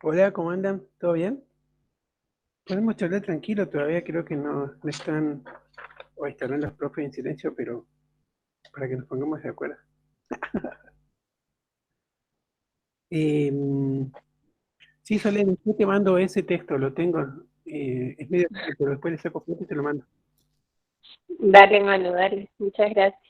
Hola, ¿cómo andan? ¿Todo bien? Podemos charlar tranquilo, todavía creo que no están, o estarán los profes en silencio, pero para que nos pongamos de acuerdo. Eh, sí, Soledad, yo te mando ese texto, lo tengo, es medio largo, pero después le saco foto y te lo mando. Dale, Manu, dale. Muchas gracias.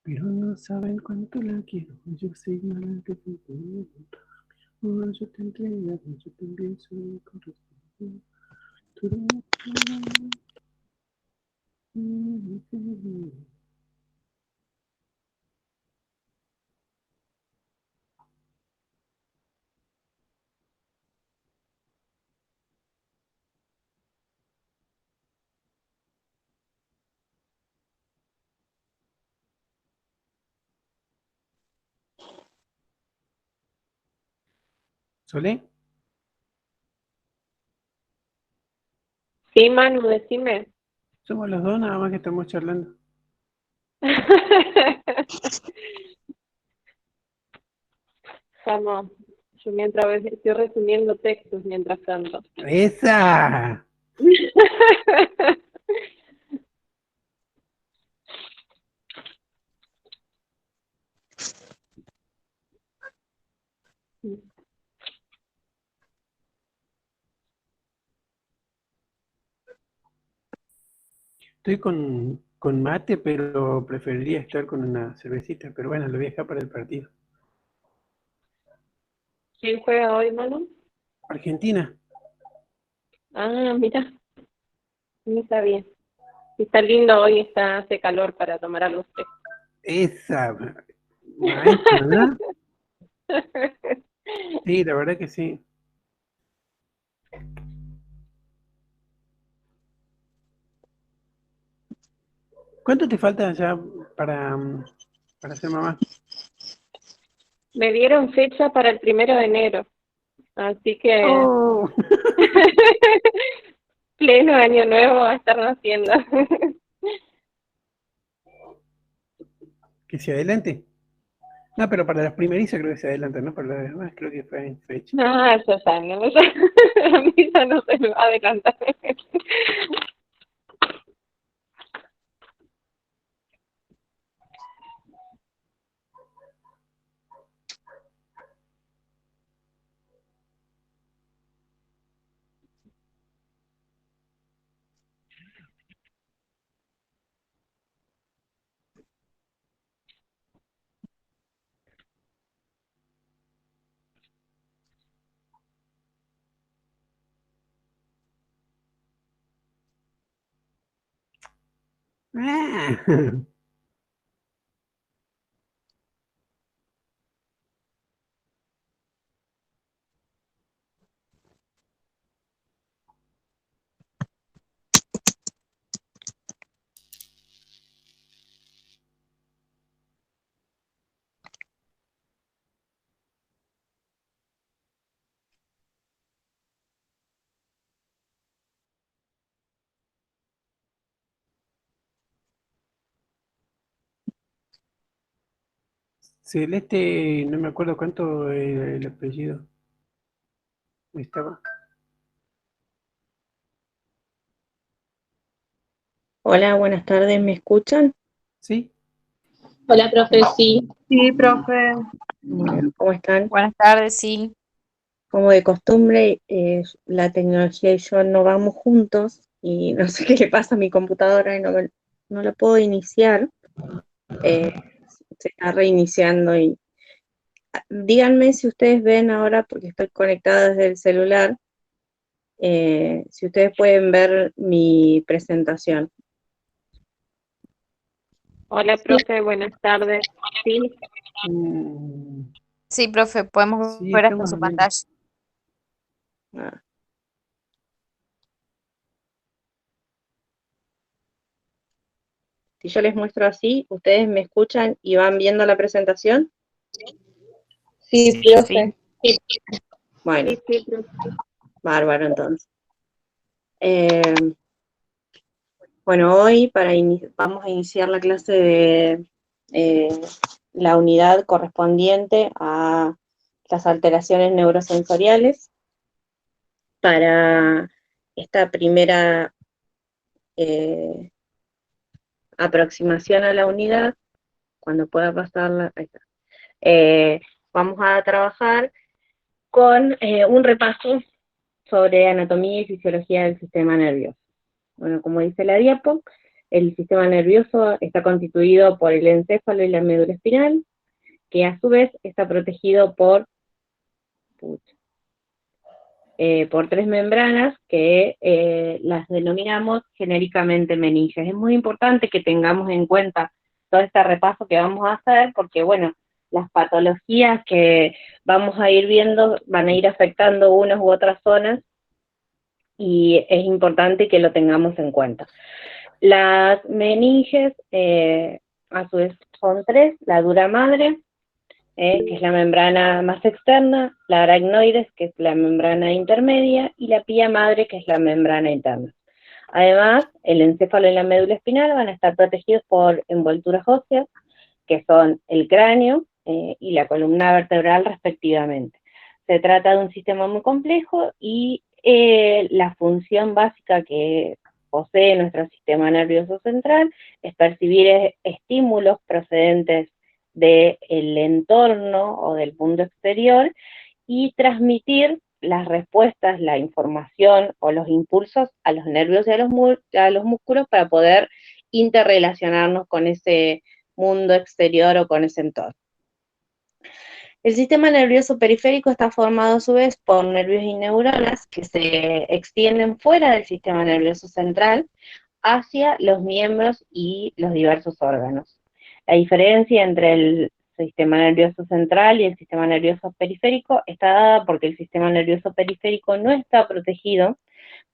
Pero no saben cuánto la quiero, yo sé ignorante que te amo. Oh, yo te entrego, yo también soy correspondido. ¿Solé? Sí, Manu, decime. Somos los dos, nada más que estamos charlando. Vamos, yo mientras estoy resumiendo textos mientras tanto. ¡Esa! Estoy con mate, pero preferiría estar con una cervecita. Pero bueno, lo voy a dejar para el partido. ¿Quién juega hoy, Manu? Argentina. Ah, mira, no sabía. Está lindo hoy, hace calor para tomar algo fresco. Esa maestra, ¿no? Sí, la verdad que sí. ¿Cuánto te falta ya para ser mamá? Me dieron fecha para el 1 de enero, así que ¡Oh! pleno año nuevo va a estar naciendo. Que se adelante. No, pero para las primerizas creo que se adelanta, ¿no? Para las demás creo que fue en fecha. No, eso ya no, a mí ya no se me va a adelantar. Ah. Celeste, no me acuerdo cuánto era el apellido. Estaba. Hola, buenas tardes, ¿me escuchan? ¿Sí? Hola, profe, sí. Sí, profe. Bueno, ¿cómo están? Buenas tardes, sí. Como de costumbre, la tecnología y yo no vamos juntos y no sé qué le pasa a mi computadora y no la puedo iniciar. Eh, Se está reiniciando y díganme si ustedes ven ahora, porque estoy conectada desde el celular, Si ustedes pueden ver mi presentación. Hola, profe, buenas tardes. Sí, Mm, Sí, profe, podemos sí, ver hasta estamos su viendo. pantalla. Ah, si yo les muestro así, ¿ustedes me escuchan y van viendo la presentación? Sí, Sí. profe. sí, Bueno, sí, sí, profe. bárbaro entonces. Bueno, hoy vamos a iniciar la clase de la unidad correspondiente a las alteraciones neurosensoriales. Para esta primera eh, aproximación a la unidad, cuando pueda pasarla, ahí está. Vamos a trabajar con un repaso sobre anatomía y fisiología del sistema nervioso. Bueno, como dice la diapo, el sistema nervioso está constituido por el encéfalo y la médula espinal, que a su vez está protegido por tres membranas que las denominamos genéricamente meninges. Es muy importante que tengamos en cuenta todo este repaso que vamos a hacer, porque bueno, las patologías que vamos a ir viendo van a ir afectando unas u otras zonas, y es importante que lo tengamos en cuenta. Las meninges, a su vez, son tres: la dura madre, que es la membrana más externa, la aracnoides, que es la membrana intermedia, y la pía madre, que es la membrana interna. Además, el encéfalo y la médula espinal van a estar protegidos por envolturas óseas, que son el cráneo y la columna vertebral respectivamente. Se trata de un sistema muy complejo y la función básica que posee nuestro sistema nervioso central es percibir estímulos procedentes del entorno o del mundo exterior y transmitir las respuestas, la información o los impulsos a los nervios y a los músculos para poder interrelacionarnos con ese mundo exterior o con ese entorno. El sistema nervioso periférico está formado a su vez por nervios y neuronas que se extienden fuera del sistema nervioso central hacia los miembros y los diversos órganos. La diferencia entre el sistema nervioso central y el sistema nervioso periférico está dada porque el sistema nervioso periférico no está protegido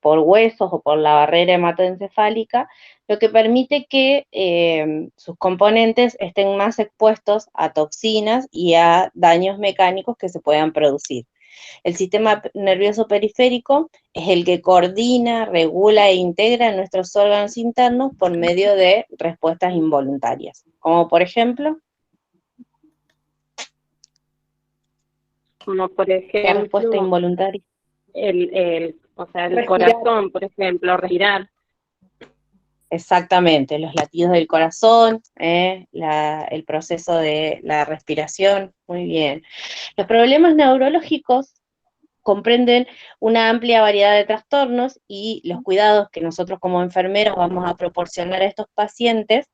por huesos o por la barrera hematoencefálica, lo que permite que sus componentes estén más expuestos a toxinas y a daños mecánicos que se puedan producir. El sistema nervioso periférico es el que coordina, regula e integra nuestros órganos internos por medio de respuestas involuntarias, como por ejemplo, Como por ¿qué respuesta ejemplo, involuntaria? o sea, el Respirar. corazón, por ejemplo, respirar. Exactamente, los latidos del corazón, el proceso de la respiración, muy bien. Los problemas neurológicos comprenden una amplia variedad de trastornos, y los cuidados que nosotros como enfermeros vamos a proporcionar a estos pacientes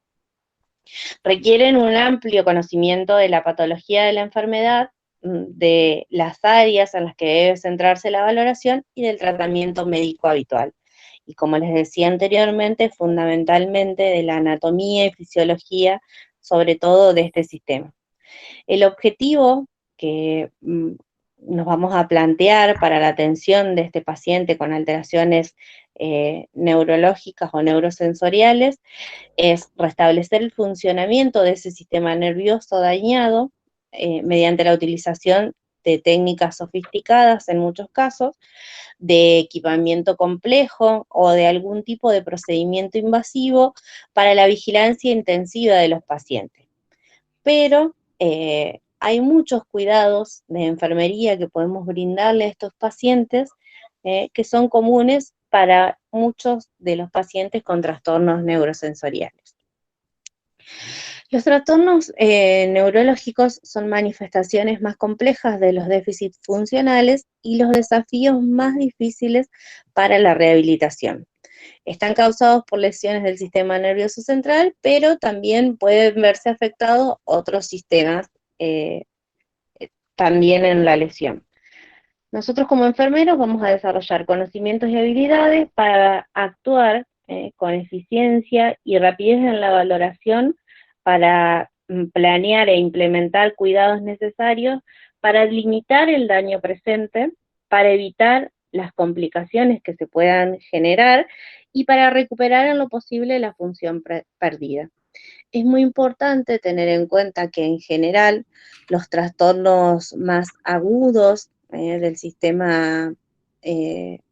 requieren un amplio conocimiento de la patología de la enfermedad, de las áreas en las que debe centrarse la valoración y del tratamiento médico habitual. Y como les decía anteriormente, fundamentalmente de la anatomía y fisiología, sobre todo de este sistema. El objetivo que nos vamos a plantear para la atención de este paciente con alteraciones neurológicas o neurosensoriales es restablecer el funcionamiento de ese sistema nervioso dañado mediante la utilización de técnicas sofisticadas en muchos casos, de equipamiento complejo o de algún tipo de procedimiento invasivo para la vigilancia intensiva de los pacientes. Pero hay muchos cuidados de enfermería que podemos brindarle a estos pacientes que son comunes para muchos de los pacientes con trastornos neurosensoriales. Los trastornos neurológicos son manifestaciones más complejas de los déficits funcionales y los desafíos más difíciles para la rehabilitación. Están causados por lesiones del sistema nervioso central, pero también pueden verse afectados otros sistemas también en la lesión. Nosotros como enfermeros vamos a desarrollar conocimientos y habilidades para actuar con eficiencia y rapidez en la valoración para planear e implementar cuidados necesarios para limitar el daño presente, para evitar las complicaciones que se puedan generar y para recuperar en lo posible la función perdida. Es muy importante tener en cuenta que en general los trastornos más agudos del sistema del,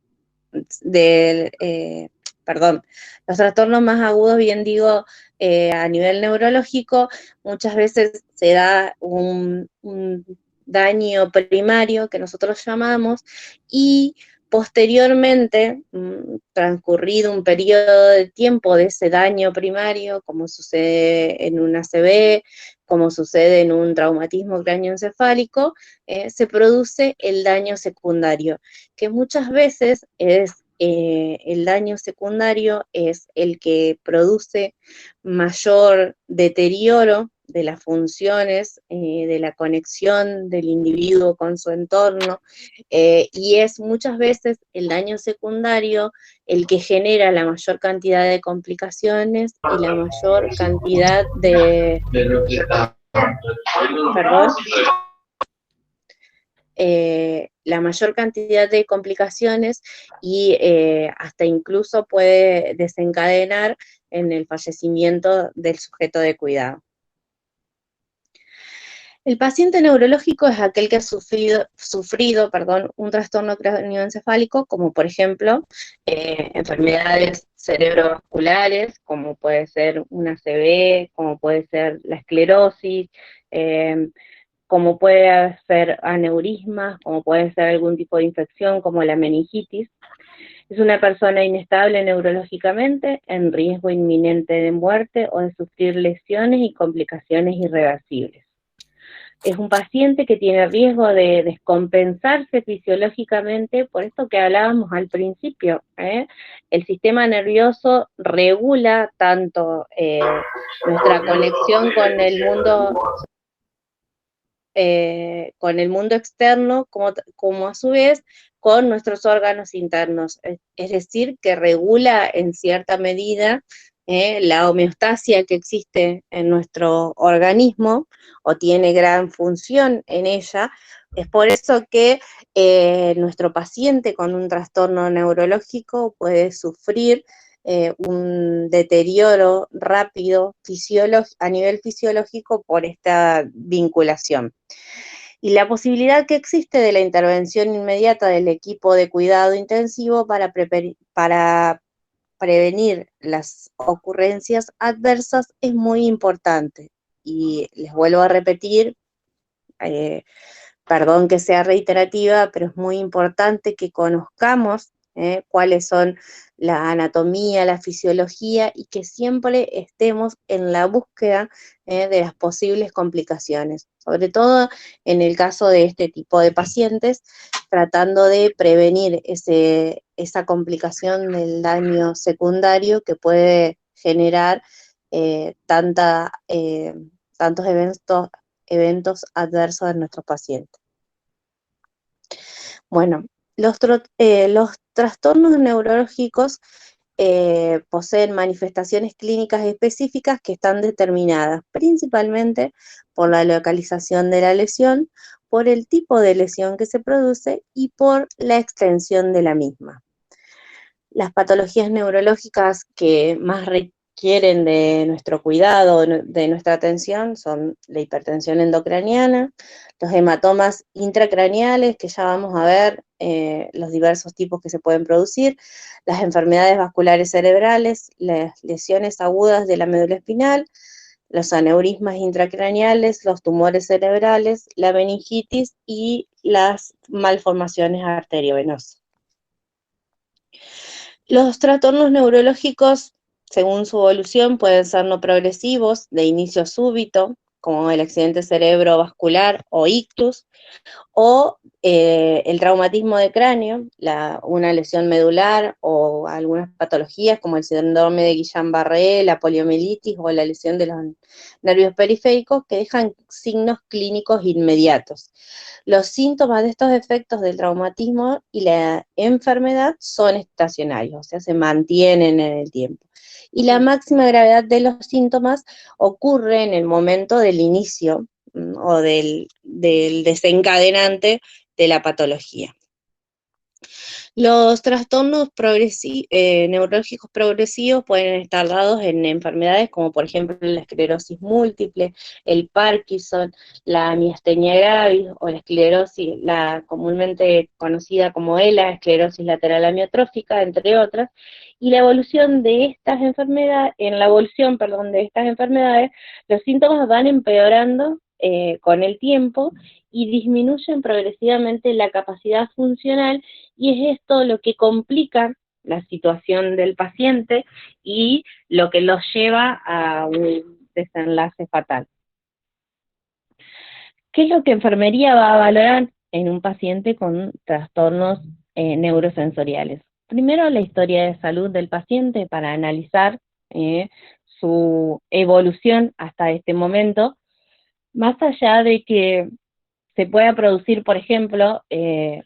perdón, los trastornos más agudos, bien digo, a nivel neurológico, muchas veces se da un daño primario que nosotros llamamos y posteriormente, transcurrido un periodo de tiempo de ese daño primario, como sucede en un ACV, como sucede en un traumatismo cráneoencefálico, se produce el daño secundario, que muchas veces es el daño secundario es el que produce mayor deterioro de las funciones, de la conexión del individuo con su entorno, y es muchas veces el daño secundario el que genera la mayor cantidad de complicaciones y la mayor cantidad de... Perdón. La mayor cantidad de complicaciones y hasta incluso puede desencadenar en el fallecimiento del sujeto de cuidado. El paciente neurológico es aquel que ha sufrido un trastorno craneoencefálico, como por ejemplo enfermedades cerebrovasculares, como puede ser una ACV, como puede ser la esclerosis, como puede ser aneurismas, como puede ser algún tipo de infección como la meningitis. Es una persona inestable neurológicamente, en riesgo inminente de muerte o de sufrir lesiones y complicaciones irreversibles. Es un paciente que tiene riesgo de descompensarse fisiológicamente, por esto que hablábamos al principio, El sistema nervioso regula tanto nuestra conexión con el mundo externo, como a su vez con nuestros órganos internos, es decir, que regula en cierta medida la homeostasia que existe en nuestro organismo, o tiene gran función en ella. Es por eso que nuestro paciente con un trastorno neurológico puede sufrir un deterioro rápido a nivel fisiológico por esta vinculación. Y la posibilidad que existe de la intervención inmediata del equipo de cuidado intensivo para prevenir las ocurrencias adversas es muy importante. Y les vuelvo a repetir, perdón que sea reiterativa, pero es muy importante que conozcamos cuáles son la anatomía, la fisiología, y que siempre estemos en la búsqueda de las posibles complicaciones, sobre todo en el caso de este tipo de pacientes, tratando de prevenir esa complicación del daño secundario que puede generar tantos eventos adversos en nuestros pacientes. Bueno, los trastornos neurológicos poseen manifestaciones clínicas específicas que están determinadas principalmente por la localización de la lesión, por el tipo de lesión que se produce y por la extensión de la misma. Las patologías neurológicas que más requieren de nuestro cuidado, de nuestra atención, son la hipertensión endocraniana, los hematomas intracraneales, que ya vamos a ver los diversos tipos que se pueden producir, las enfermedades vasculares cerebrales, las lesiones agudas de la médula espinal, los aneurismas intracraneales, los tumores cerebrales, la meningitis y las malformaciones arteriovenosas. Los trastornos neurológicos, según su evolución, pueden ser no progresivos, de inicio súbito, como el accidente cerebrovascular o ictus, o el traumatismo de cráneo, una lesión medular o algunas patologías como el síndrome de Guillain-Barré, la poliomielitis o la lesión de los nervios periféricos que dejan signos clínicos inmediatos. Los síntomas de estos efectos del traumatismo y la enfermedad son estacionarios, o sea, se mantienen en el tiempo. Y la máxima gravedad de los síntomas ocurre en el momento del inicio o del desencadenante de la patología. Los trastornos neurológicos progresivos pueden estar dados en enfermedades como por ejemplo la esclerosis múltiple, el Parkinson, la miastenia gravis o la esclerosis, la comúnmente conocida como ELA, esclerosis lateral amiotrófica, entre otras, y la evolución de estas enfermedades, los síntomas van empeorando con el tiempo y disminuyen progresivamente la capacidad funcional, y es esto lo que complica la situación del paciente y lo que los lleva a un desenlace fatal. ¿Qué es lo que enfermería va a valorar en un paciente con trastornos neurosensoriales? Primero, la historia de salud del paciente para analizar su evolución hasta este momento, más allá de que se pueda producir, por ejemplo,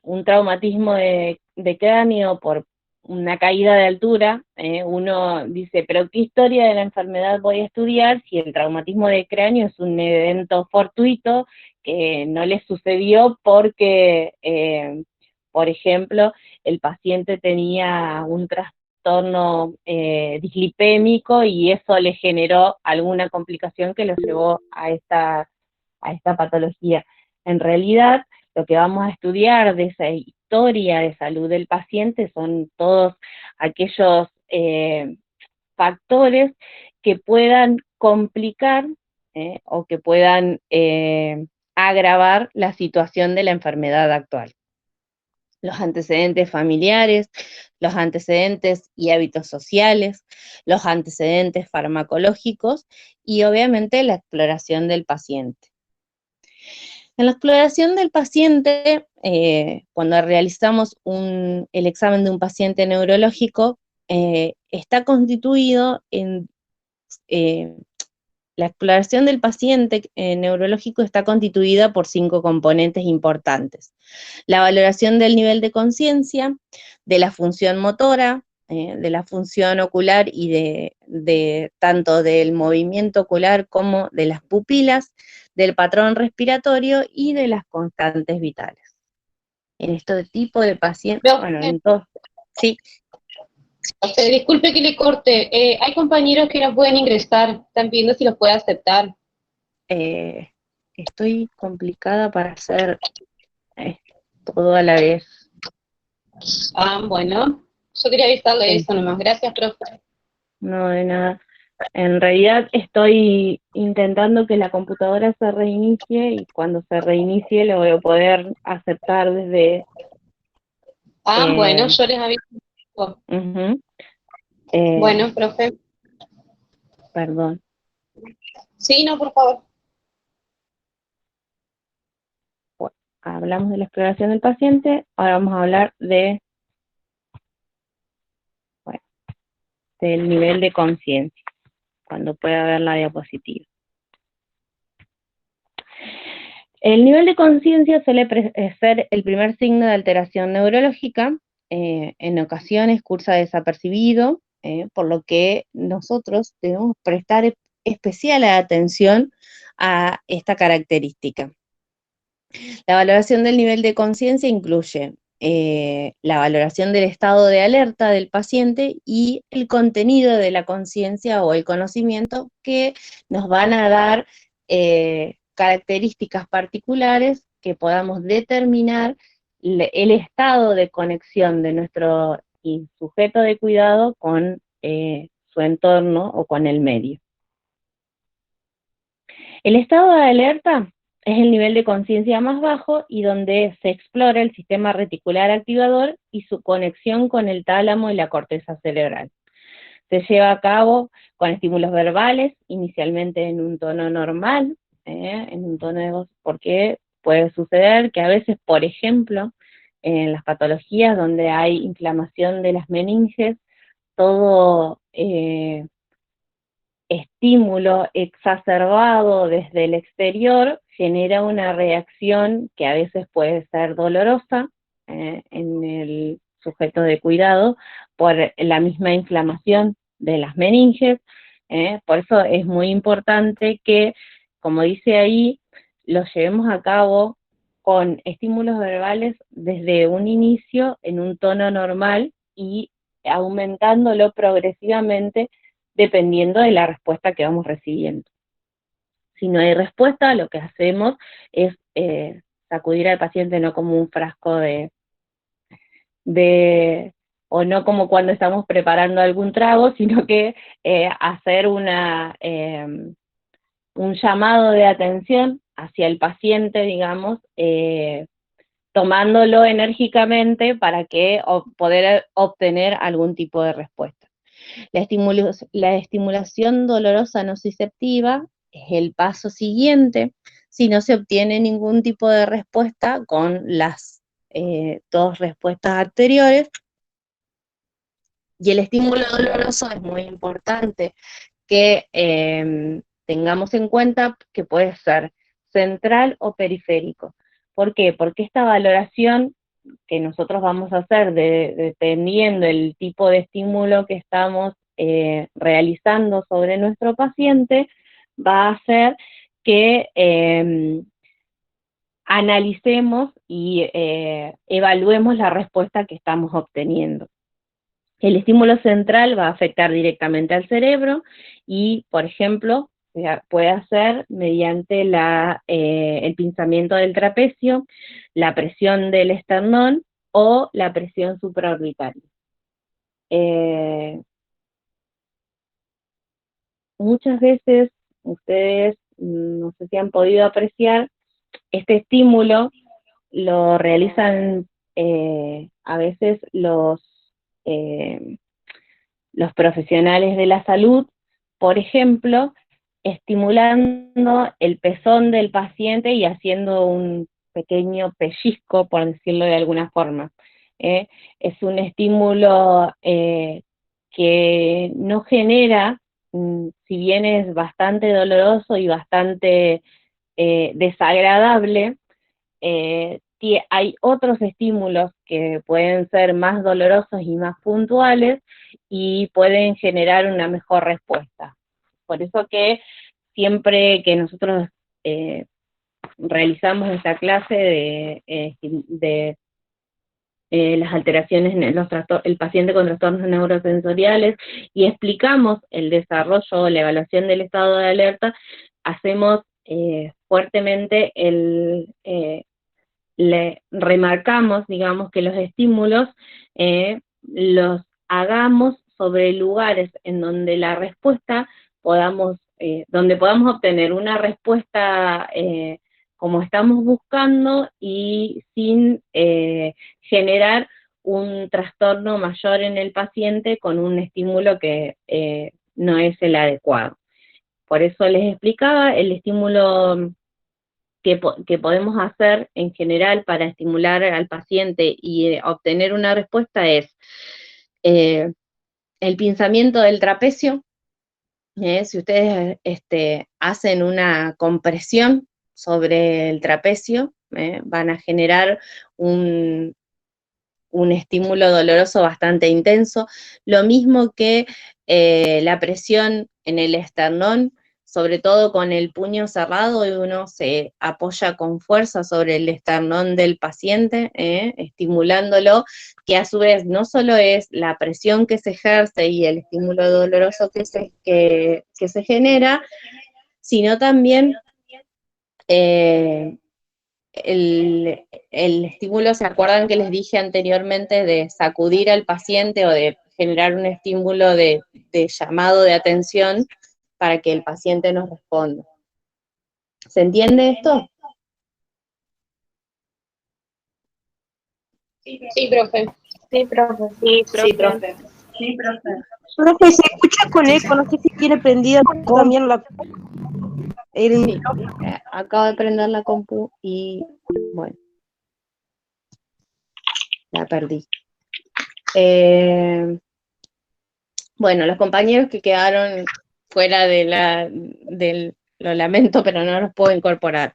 un traumatismo de cráneo por una caída de altura. Uno dice, pero ¿qué historia de la enfermedad voy a estudiar si el traumatismo de cráneo es un evento fortuito que no le sucedió porque, por ejemplo, el paciente tenía un trastorno dislipémico y eso le generó alguna complicación que lo llevó a esta patología? En realidad, lo que vamos a estudiar de esa historia de salud del paciente son todos aquellos factores que puedan complicar o que puedan agravar la situación de la enfermedad actual. Los antecedentes familiares, los antecedentes y hábitos sociales, los antecedentes farmacológicos y obviamente la exploración del paciente. En la exploración del paciente, cuando realizamos el examen de un paciente neurológico, está constituido en la exploración del paciente neurológico está constituida por 5 componentes importantes: la valoración del nivel de conciencia, de la función motora, de la función ocular y de tanto del movimiento ocular como de las pupilas, del patrón respiratorio y de las constantes vitales. En este tipo de pacientes, bueno, en todo, sí. Disculpe que le corte, hay compañeros que no pueden ingresar, están viendo si los puede aceptar. Estoy complicada para hacer todo a la vez. Bueno, yo quería avisarle eso nomás. Gracias, profe. No, de nada. En realidad estoy intentando que la computadora se reinicie y cuando se reinicie lo voy a poder aceptar desde... Bueno, yo les aviso. Bueno, profe. Perdón. Sí, no, por favor. Bueno, hablamos de la exploración del paciente, ahora vamos a hablar del nivel de conciencia, cuando pueda ver la diapositiva. El nivel de conciencia suele ser el primer signo de alteración neurológica. En ocasiones cursa desapercibido, por lo que nosotros debemos prestar especial atención a esta característica. La valoración del nivel de conciencia incluye la valoración del estado de alerta del paciente y el contenido de la conciencia o el conocimiento que nos van a dar características particulares que podamos determinar el estado de conexión de nuestro sujeto de cuidado con su entorno o con el medio. El estado de alerta es el nivel de conciencia más bajo y donde se explora el sistema reticular activador y su conexión con el tálamo y la corteza cerebral. Se lleva a cabo con estímulos verbales, inicialmente en un tono normal, en un tono de voz, porque puede suceder que a veces, por ejemplo, en las patologías donde hay inflamación de las meninges, todo estímulo exacerbado desde el exterior genera una reacción que a veces puede ser dolorosa en el sujeto de cuidado por la misma inflamación de las meninges. Por eso es muy importante que, como dice ahí, lo llevemos a cabo con estímulos verbales desde un inicio en un tono normal y aumentándolo progresivamente dependiendo de la respuesta que vamos recibiendo. Si no hay respuesta, lo que hacemos es sacudir al paciente no como un frasco o no como cuando estamos preparando algún trago, sino que hacer un llamado de atención hacia el paciente, digamos, tomándolo enérgicamente para que poder obtener algún tipo de respuesta. La estimulación dolorosa nociceptiva es el paso siguiente si no se obtiene ningún tipo de respuesta con las dos respuestas anteriores. Y el estímulo doloroso es muy importante que tengamos en cuenta que puede ser central o periférico. ¿Por qué? Porque esta valoración que nosotros vamos a hacer dependiendo el tipo de estímulo que estamos realizando sobre nuestro paciente, va a hacer que analicemos y evaluemos la respuesta que estamos obteniendo. El estímulo central va a afectar directamente al cerebro y, por ejemplo, puede hacer mediante el pinzamiento del trapecio, la presión del esternón o la presión supraorbitaria. Muchas veces ustedes, no sé si han podido apreciar, este estímulo lo realizan a veces los profesionales de la salud, por ejemplo, estimulando el pezón del paciente y haciendo un pequeño pellizco, por decirlo de alguna forma. Es un estímulo que no genera, si bien es bastante doloroso y bastante desagradable, hay otros estímulos que pueden ser más dolorosos y más puntuales y pueden generar una mejor respuesta. Por eso que siempre que nosotros realizamos esta clase de las alteraciones en el paciente con trastornos neurosensoriales y explicamos el desarrollo, la evaluación del estado de alerta, hacemos fuertemente le remarcamos, digamos, que los estímulos los hagamos sobre lugares en donde la respuesta donde podamos obtener una respuesta como estamos buscando y sin generar un trastorno mayor en el paciente con un estímulo que no es el adecuado. Por eso les explicaba, el estímulo que podemos hacer en general para estimular al paciente y obtener una respuesta es el pinzamiento del trapecio. Si ustedes hacen una compresión sobre el trapecio, van a generar un estímulo doloroso bastante intenso, lo mismo que la presión en el esternón, sobre todo con el puño cerrado, y uno se apoya con fuerza sobre el esternón del paciente, estimulándolo, que a su vez no solo es la presión que se ejerce y el estímulo doloroso que se genera, sino también el estímulo, ¿se acuerdan que les dije anteriormente de sacudir al paciente o de generar un estímulo de llamado de atención para que el paciente nos responda? ¿Se entiende esto? Sí, profe. Sí, profe. Sí, profe. Sí, profe. Sí, profe. Profe, se escucha con eco, no sé si tiene prendida también la... Sí, acabo de prender la compu y bueno, la perdí. Bueno, los compañeros que quedaron fuera lo lamento, pero no los puedo incorporar.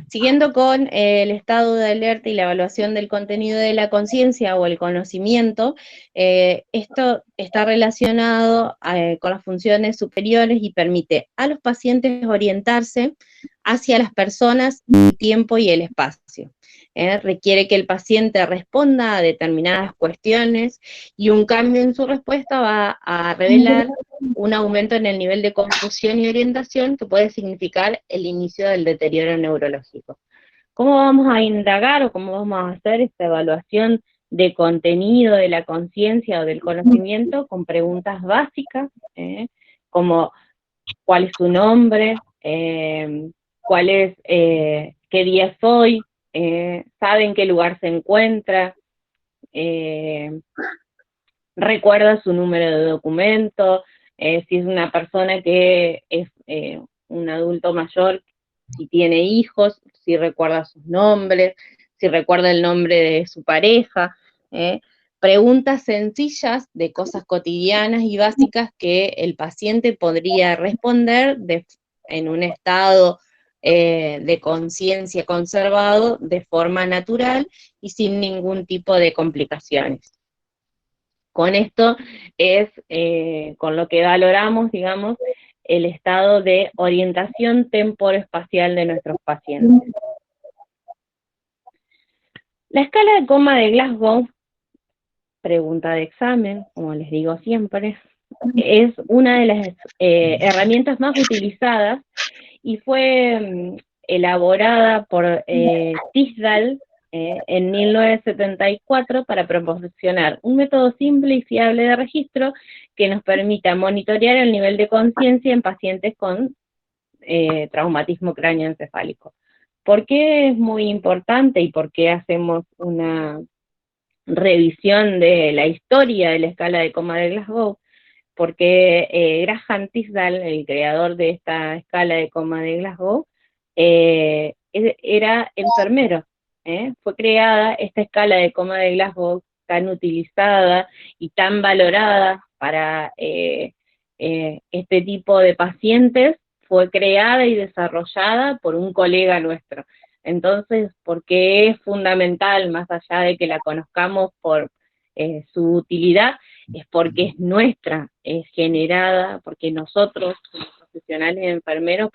Siguiendo con el estado de alerta y la evaluación del contenido de la conciencia o el conocimiento, esto está relacionado con las funciones superiores y permite a los pacientes orientarse hacia las personas, el tiempo y el espacio. Requiere que el paciente responda a determinadas cuestiones y un cambio en su respuesta va a revelar un aumento en el nivel de confusión y orientación que puede significar el inicio del deterioro neurológico. ¿Cómo vamos a indagar o cómo vamos a hacer esta evaluación de contenido de la conciencia o del conocimiento? Con preguntas básicas, como ¿cuál es tu nombre? ¿Qué día es hoy? ¿Sabe en qué lugar se encuentra? ¿Recuerda su número de documento? Si es una persona que es un adulto mayor, si tiene hijos, si recuerda sus nombres, si recuerda el nombre de su pareja. Preguntas sencillas de cosas cotidianas y básicas que el paciente podría responder en un estado de conciencia conservado de forma natural y sin ningún tipo de complicaciones. Con esto es con lo que valoramos, digamos, el estado de orientación temporoespacial de nuestros pacientes. La escala de coma de Glasgow, pregunta de examen, como les digo siempre, es una de las herramientas más utilizadas y fue elaborada por Tisdall en 1974 para proporcionar un método simple y fiable de registro que nos permita monitorear el nivel de conciencia en pacientes con traumatismo cráneoencefálico. ¿Por qué es muy importante y por qué hacemos una revisión de la historia de la escala de coma de Glasgow? Porque Graham Tisdall, el creador de esta escala de coma de Glasgow, era enfermero. Fue creada esta escala de coma de Glasgow tan utilizada y tan valorada para este tipo de pacientes, fue creada y desarrollada por un colega nuestro. Entonces, porque es fundamental, más allá de que la conozcamos por su utilidad, es porque es nuestra, es generada, porque nosotros, como profesionales enfermeros,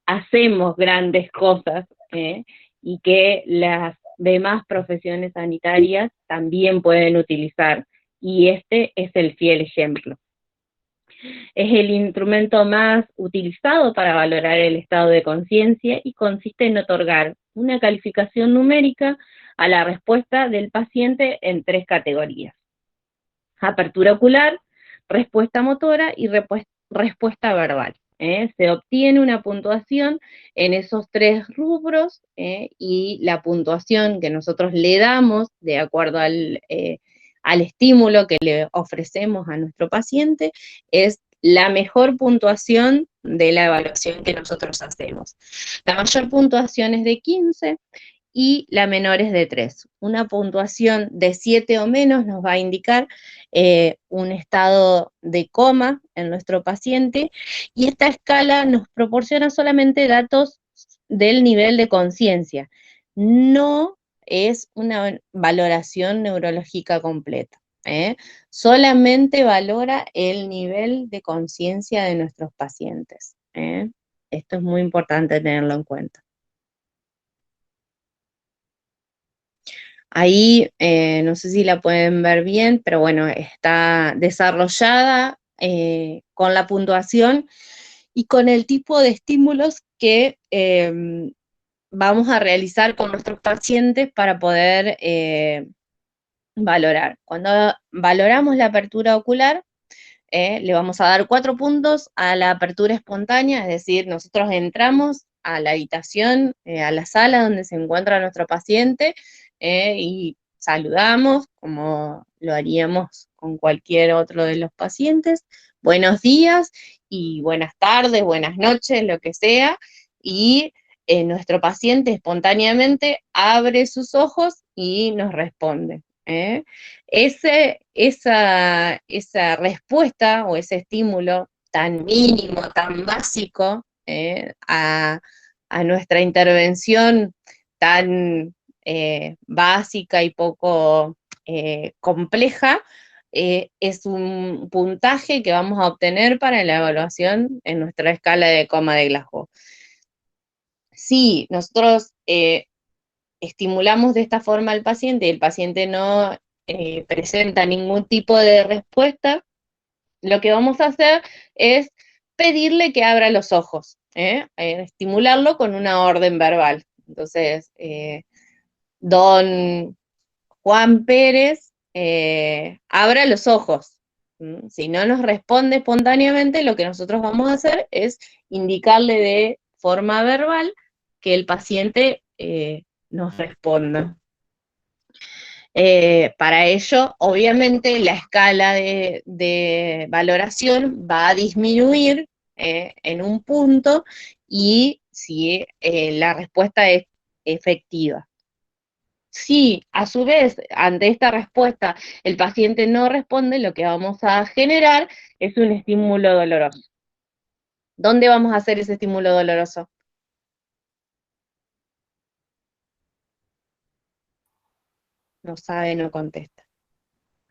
hacemos grandes cosas, y que las demás profesiones sanitarias también pueden utilizar, y este es el fiel ejemplo. Es el instrumento más utilizado para valorar el estado de conciencia y consiste en otorgar una calificación numérica a la respuesta del paciente en 3 categorías: apertura ocular, respuesta motora y respuesta verbal. Se obtiene una puntuación en esos 3 rubros, y la puntuación que nosotros le damos de acuerdo al estímulo que le ofrecemos a nuestro paciente es la mejor puntuación de la evaluación que nosotros hacemos. La mayor puntuación es de 15 y la menor es de 3. Una puntuación de 7 o menos nos va a indicar un estado de coma en nuestro paciente, y esta escala nos proporciona solamente datos del nivel de conciencia, no es una valoración neurológica completa. Solamente valora el nivel de conciencia de nuestros pacientes. Esto es muy importante tenerlo en cuenta. Ahí, no sé si la pueden ver bien, pero bueno, está desarrollada con la puntuación y con el tipo de estímulos que vamos a realizar con nuestros pacientes para poder valorar. Cuando valoramos la apertura ocular, le vamos a dar 4 puntos a la apertura espontánea, es decir, nosotros entramos a la habitación, a la sala donde se encuentra nuestro paciente, y saludamos, como lo haríamos con cualquier otro de los pacientes, buenos días y buenas tardes, buenas noches, lo que sea, y nuestro paciente espontáneamente abre sus ojos y nos responde. Esa respuesta o ese estímulo tan mínimo, tan básico, a nuestra intervención tan básica y poco compleja, es un puntaje que vamos a obtener para la evaluación en nuestra escala de coma de Glasgow. Si nosotros estimulamos de esta forma al paciente y el paciente no presenta ningún tipo de respuesta, lo que vamos a hacer es pedirle que abra los ojos, estimularlo con una orden verbal. Entonces, don Juan Pérez, abra los ojos. Si no nos responde espontáneamente, lo que nosotros vamos a hacer es indicarle de forma verbal que el paciente nos responda. Para ello, obviamente, la escala de valoración va a disminuir en un punto y si la respuesta es efectiva. Si, a su vez, ante esta respuesta el paciente no responde, lo que vamos a generar es un estímulo doloroso. ¿Dónde vamos a hacer ese estímulo doloroso? No sabe, no contesta.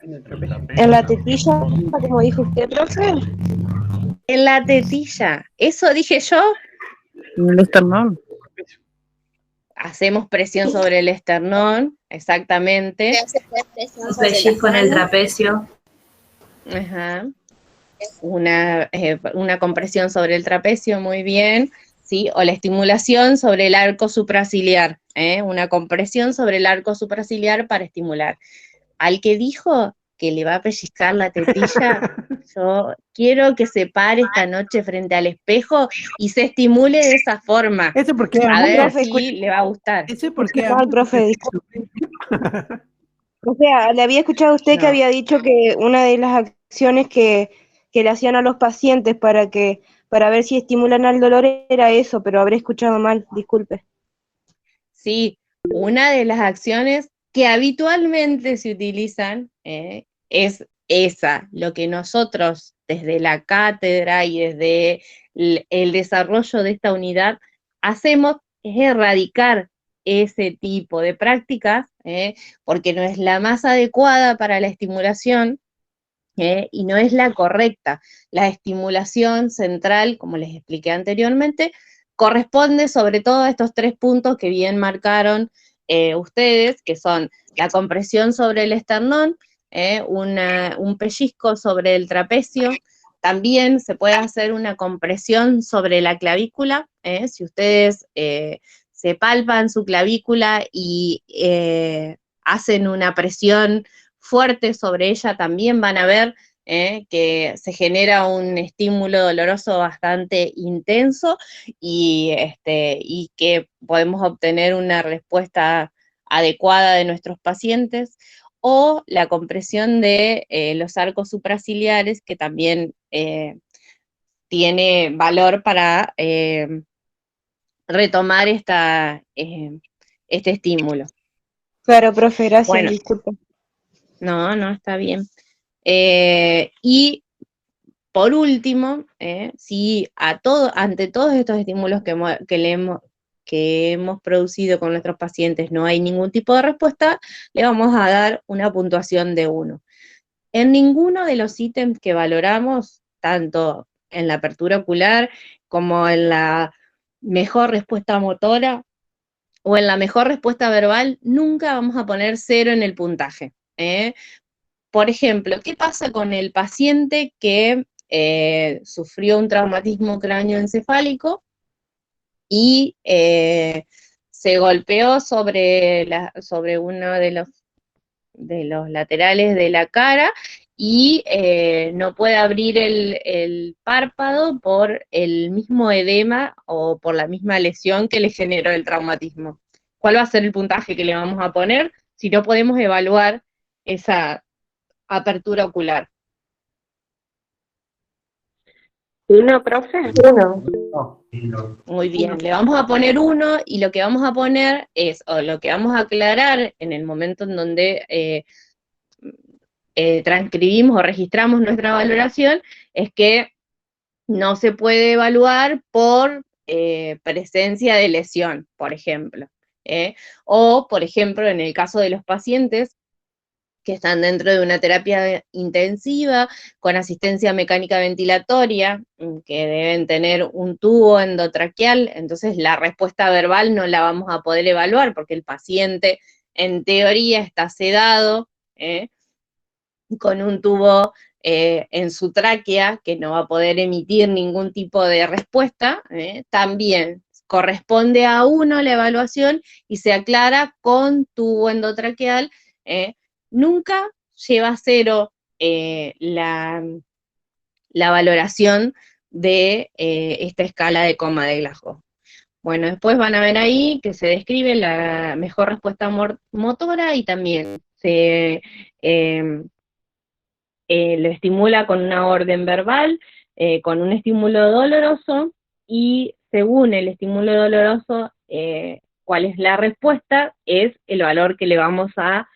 En la tetilla, como dijo usted, profe. En la tetilla. ¿Eso dije yo? El esternón. Hacemos presión sobre el esternón, exactamente. Un pellizco en el trapecio. Ajá. Una compresión sobre el trapecio, muy bien, ¿sí? O la estimulación sobre el arco supraciliar, una compresión sobre el arco supraciliar para estimular. Al que dijo que le va a pellizcar la tetilla, yo quiero que se pare esta noche frente al espejo y se estimule de esa forma. ¿Eso por qué? A ver Profe, si le va a gustar. ¿Eso por qué? Mal, profe, disculpe. O sea, le había escuchado a usted que No. había dicho que una de las acciones que le hacían a los pacientes para ver si estimulan al dolor era eso, pero habré escuchado mal, disculpe. Sí, una de las acciones que habitualmente se utilizan es esa, lo que nosotros desde la cátedra y desde el desarrollo de esta unidad hacemos es erradicar ese tipo de prácticas, porque no es la más adecuada para la estimulación, y no es la correcta. La estimulación central, como les expliqué anteriormente, corresponde sobre todo a estos 3 puntos que bien marcaron ustedes, que son la compresión sobre el esternón, un pellizco sobre el trapecio. También se puede hacer una compresión sobre la clavícula, si ustedes se palpan su clavícula y hacen una presión fuerte sobre ella, también van a ver que se genera un estímulo doloroso bastante intenso y que podemos obtener una respuesta adecuada de nuestros pacientes, o la compresión de los arcos supraciliares, que también tiene valor para retomar este estímulo. Claro, profe, gracias, Bueno, disculpe. no, está bien. Y por último, si ante todos estos estímulos que hemos producido con nuestros pacientes no hay ningún tipo de respuesta, le vamos a dar una puntuación de 1. En ninguno de los ítems que valoramos, tanto en la apertura ocular como en la mejor respuesta motora o en la mejor respuesta verbal, nunca vamos a poner 0 en el puntaje. Por ejemplo, ¿qué pasa con el paciente que sufrió un traumatismo cráneoencefálico y se golpeó sobre uno de los laterales de la cara y no puede abrir el párpado por el mismo edema o por la misma lesión que le generó el traumatismo? ¿Cuál va a ser el puntaje que le vamos a poner si no podemos evaluar esa apertura ocular? ¿1, profe? 1. No. Muy bien, le vamos a poner 1 y lo que vamos a poner es, o lo que vamos a aclarar en el momento en donde transcribimos o registramos nuestra valoración, es que no se puede evaluar por presencia de lesión, por ejemplo. O, por ejemplo, en el caso de los pacientes que están dentro de una terapia intensiva con asistencia mecánica ventilatoria, que deben tener un tubo endotraqueal, entonces la respuesta verbal no la vamos a poder evaluar porque el paciente en teoría está sedado, con un tubo en su tráquea que no va a poder emitir ningún tipo de respuesta, también corresponde a 1 la evaluación y se aclara con tubo endotraqueal. Nunca lleva a 0 la valoración de esta escala de coma de Glasgow. Bueno, después van a ver ahí que se describe la mejor respuesta motora y también se lo estimula con una orden verbal, con un estímulo doloroso, y según el estímulo doloroso, cuál es la respuesta, es el valor que le vamos a,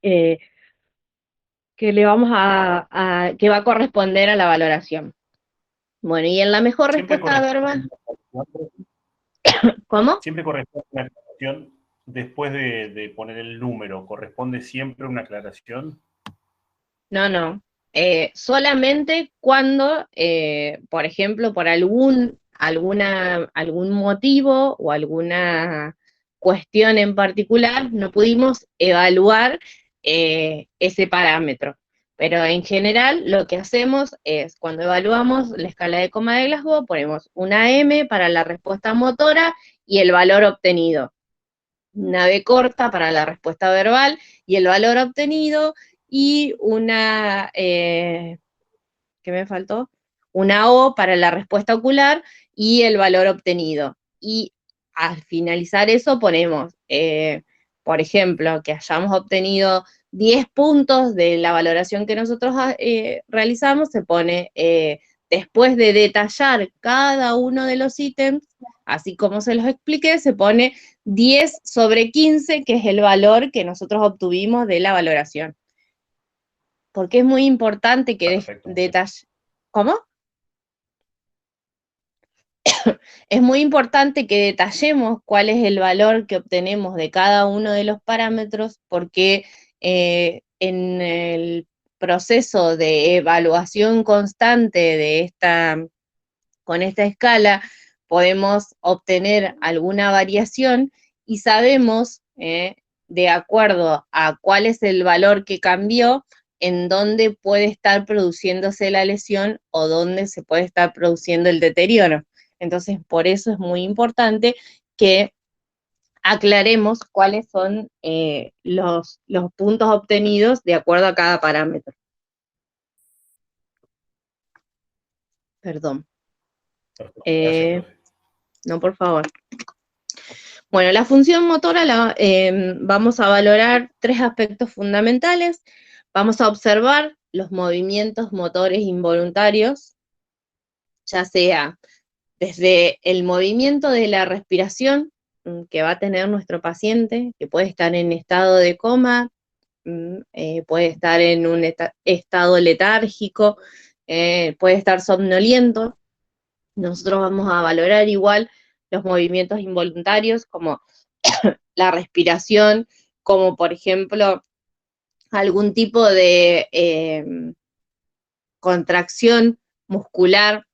que va a corresponder a la valoración. Bueno, y en la mejor Siempre respuesta verbal, ¿cómo? Siempre corresponde una aclaración después de poner el número, ¿corresponde siempre una aclaración? No. Solamente cuando, por ejemplo, por algún motivo o alguna cuestión en particular, no pudimos evaluar ese parámetro. Pero en general lo que hacemos es, cuando evaluamos la escala de coma de Glasgow, ponemos una M para la respuesta motora y el valor obtenido. Una B corta para la respuesta verbal y el valor obtenido, y una, ¿qué me faltó? Una O para la respuesta ocular y el valor obtenido. Y al finalizar eso ponemos, por ejemplo, que hayamos obtenido 10 puntos de la valoración que nosotros realizamos, se pone, después de detallar cada uno de los ítems, así como se los expliqué, se pone 10 sobre 15, que es el valor que nosotros obtuvimos de la valoración. Porque es muy importante que detalle. ¿Cómo? Es muy importante que detallemos cuál es el valor que obtenemos de cada uno de los parámetros, porque en el proceso de evaluación constante de con esta escala podemos obtener alguna variación y sabemos, de acuerdo a cuál es el valor que cambió, en dónde puede estar produciéndose la lesión o dónde se puede estar produciendo el deterioro. Entonces, por eso es muy importante que aclaremos cuáles son los puntos obtenidos de acuerdo a cada parámetro. Perdón. Gracias, No, por favor. Bueno, la función motora vamos a valorar 3 aspectos fundamentales. Vamos a observar los movimientos motores involuntarios, ya sea desde el movimiento de la respiración que va a tener nuestro paciente, que puede estar en estado de coma, puede estar en un estado letárgico, puede estar somnoliento. Nosotros vamos a valorar igual los movimientos involuntarios como la respiración, como por ejemplo algún tipo de contracción muscular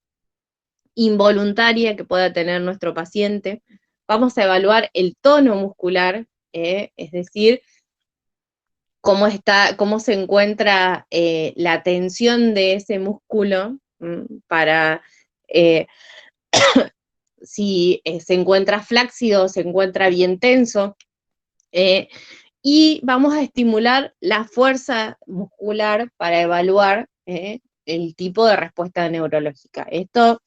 involuntaria que pueda tener nuestro paciente. Vamos a evaluar el tono muscular, es decir, cómo se encuentra la tensión de ese músculo para si se encuentra flácido o se encuentra bien tenso. Y vamos a estimular la fuerza muscular para evaluar el tipo de respuesta neurológica. Esto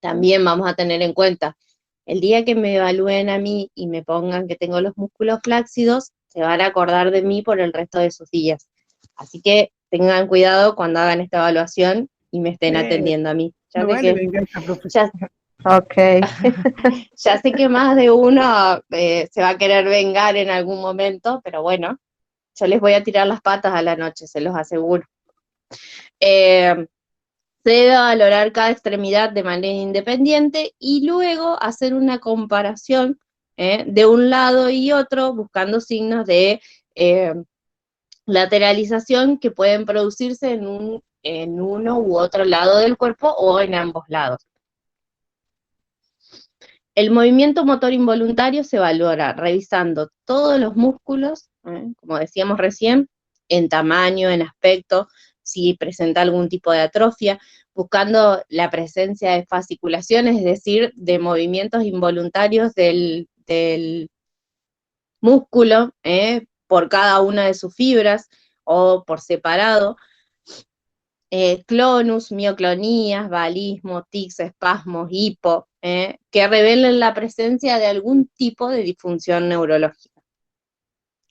también vamos a tener en cuenta. El día que me evalúen a mí y me pongan que tengo los músculos flácidos, se van a acordar de mí por el resto de sus días. Así que tengan cuidado cuando hagan esta evaluación y me estén atendiendo a mí. Ya No sé vale que, venganza, profe. ya, Ok. ya sé que más de uno se va a querer vengar en algún momento, pero bueno, yo les voy a tirar las patas a la noche, se los aseguro. Se debe valorar cada extremidad de manera independiente y luego hacer una comparación de un lado y otro, buscando signos de lateralización que pueden producirse en uno u otro lado del cuerpo o en ambos lados. El movimiento motor involuntario se valora revisando todos los músculos, como decíamos recién, en tamaño, en aspecto, si presenta algún tipo de atrofia, buscando la presencia de fasciculaciones, es decir, de movimientos involuntarios del músculo por cada una de sus fibras o por separado, clonus, mioclonías, balismo, tics, espasmos, hipo, que revelen la presencia de algún tipo de disfunción neurológica.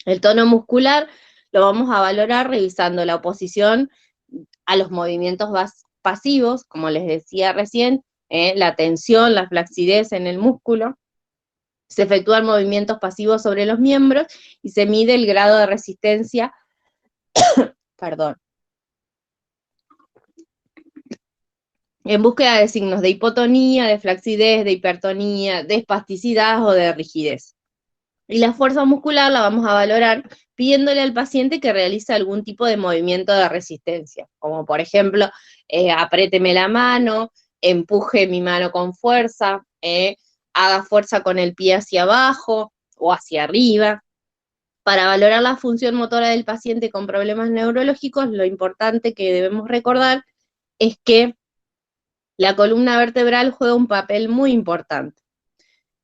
El tono muscular lo vamos a valorar revisando la oposición a los movimientos pasivos, como les decía recién, la tensión, la flacidez en el músculo. Se efectúan movimientos pasivos sobre los miembros y se mide el grado de resistencia, perdón, en búsqueda de signos de hipotonía, de flacidez, de hipertonía, de espasticidad o de rigidez. Y la fuerza muscular la vamos a valorar pidiéndole al paciente que realice algún tipo de movimiento de resistencia, como por ejemplo, apriéteme la mano, empuje mi mano con fuerza, haga fuerza con el pie hacia abajo o hacia arriba. Para valorar la función motora del paciente con problemas neurológicos, lo importante que debemos recordar es que la columna vertebral juega un papel muy importante.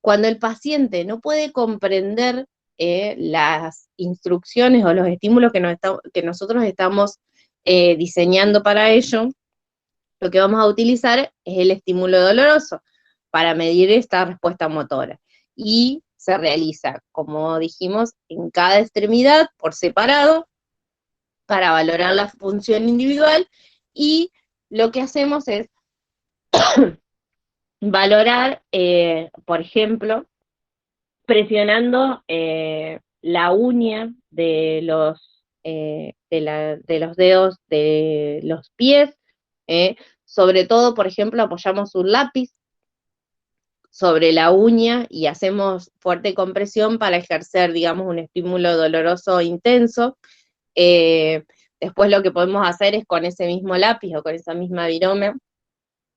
Cuando el paciente no puede comprender las instrucciones o los estímulos que nosotros estamos diseñando para ello, lo que vamos a utilizar es el estímulo doloroso para medir esta respuesta motora. Y se realiza, como dijimos, en cada extremidad por separado para valorar la función individual, y lo que hacemos es valorar, por ejemplo, presionando la uña de los dedos de los pies, sobre todo, por ejemplo, apoyamos un lápiz sobre la uña y hacemos fuerte compresión para ejercer, digamos, un estímulo doloroso intenso. Después lo que podemos hacer es con ese mismo lápiz o con esa misma virome,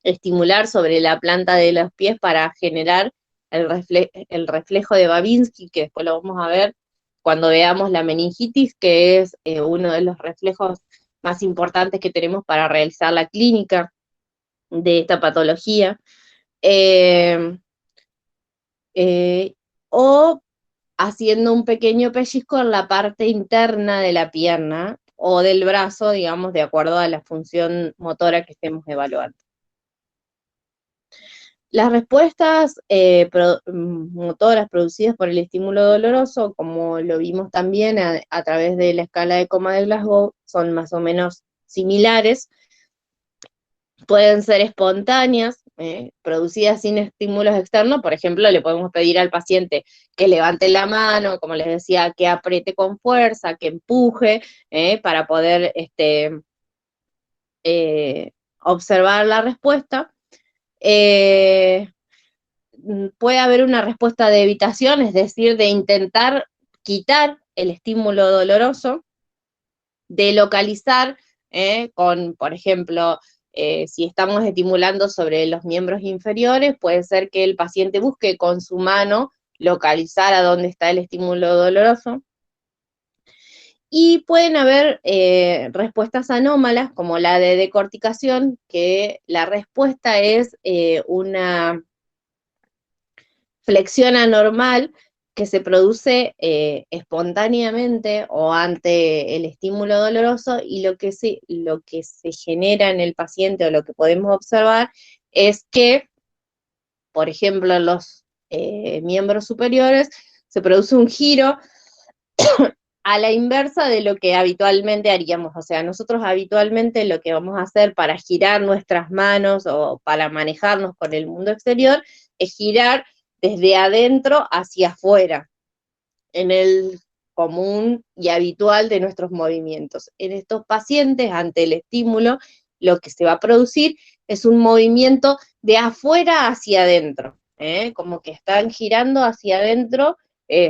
estimular sobre la planta de los pies para generar el reflejo de Babinski, que después lo vamos a ver cuando veamos la meningitis, que es uno de los reflejos más importantes que tenemos para realizar la clínica de esta patología. O haciendo un pequeño pellizco en la parte interna de la pierna o del brazo, digamos, de acuerdo a la función motora que estemos evaluando. Las respuestas motoras producidas por el estímulo doloroso, como lo vimos también a través de la escala de Coma de Glasgow, son más o menos similares. Pueden ser espontáneas, producidas sin estímulos externos. Por ejemplo, le podemos pedir al paciente que levante la mano, como les decía, que apriete con fuerza, que empuje, para poder observar la respuesta. Puede haber una respuesta de evitación, es decir, de intentar quitar el estímulo doloroso, de localizar con, por ejemplo, si estamos estimulando sobre los miembros inferiores, puede ser que el paciente busque con su mano localizar a dónde está el estímulo doloroso. Y pueden haber respuestas anómalas, como la de decorticación, que la respuesta es una flexión anormal que se produce espontáneamente o ante el estímulo doloroso, y lo que se genera en el paciente, o lo que podemos observar, es que, por ejemplo, en los miembros superiores se produce un giro a la inversa de lo que habitualmente haríamos. O sea, nosotros habitualmente lo que vamos a hacer para girar nuestras manos o para manejarnos con el mundo exterior es girar desde adentro hacia afuera, en el común y habitual de nuestros movimientos. En estos pacientes, ante el estímulo, lo que se va a producir es un movimiento de afuera hacia adentro, como que están girando hacia adentro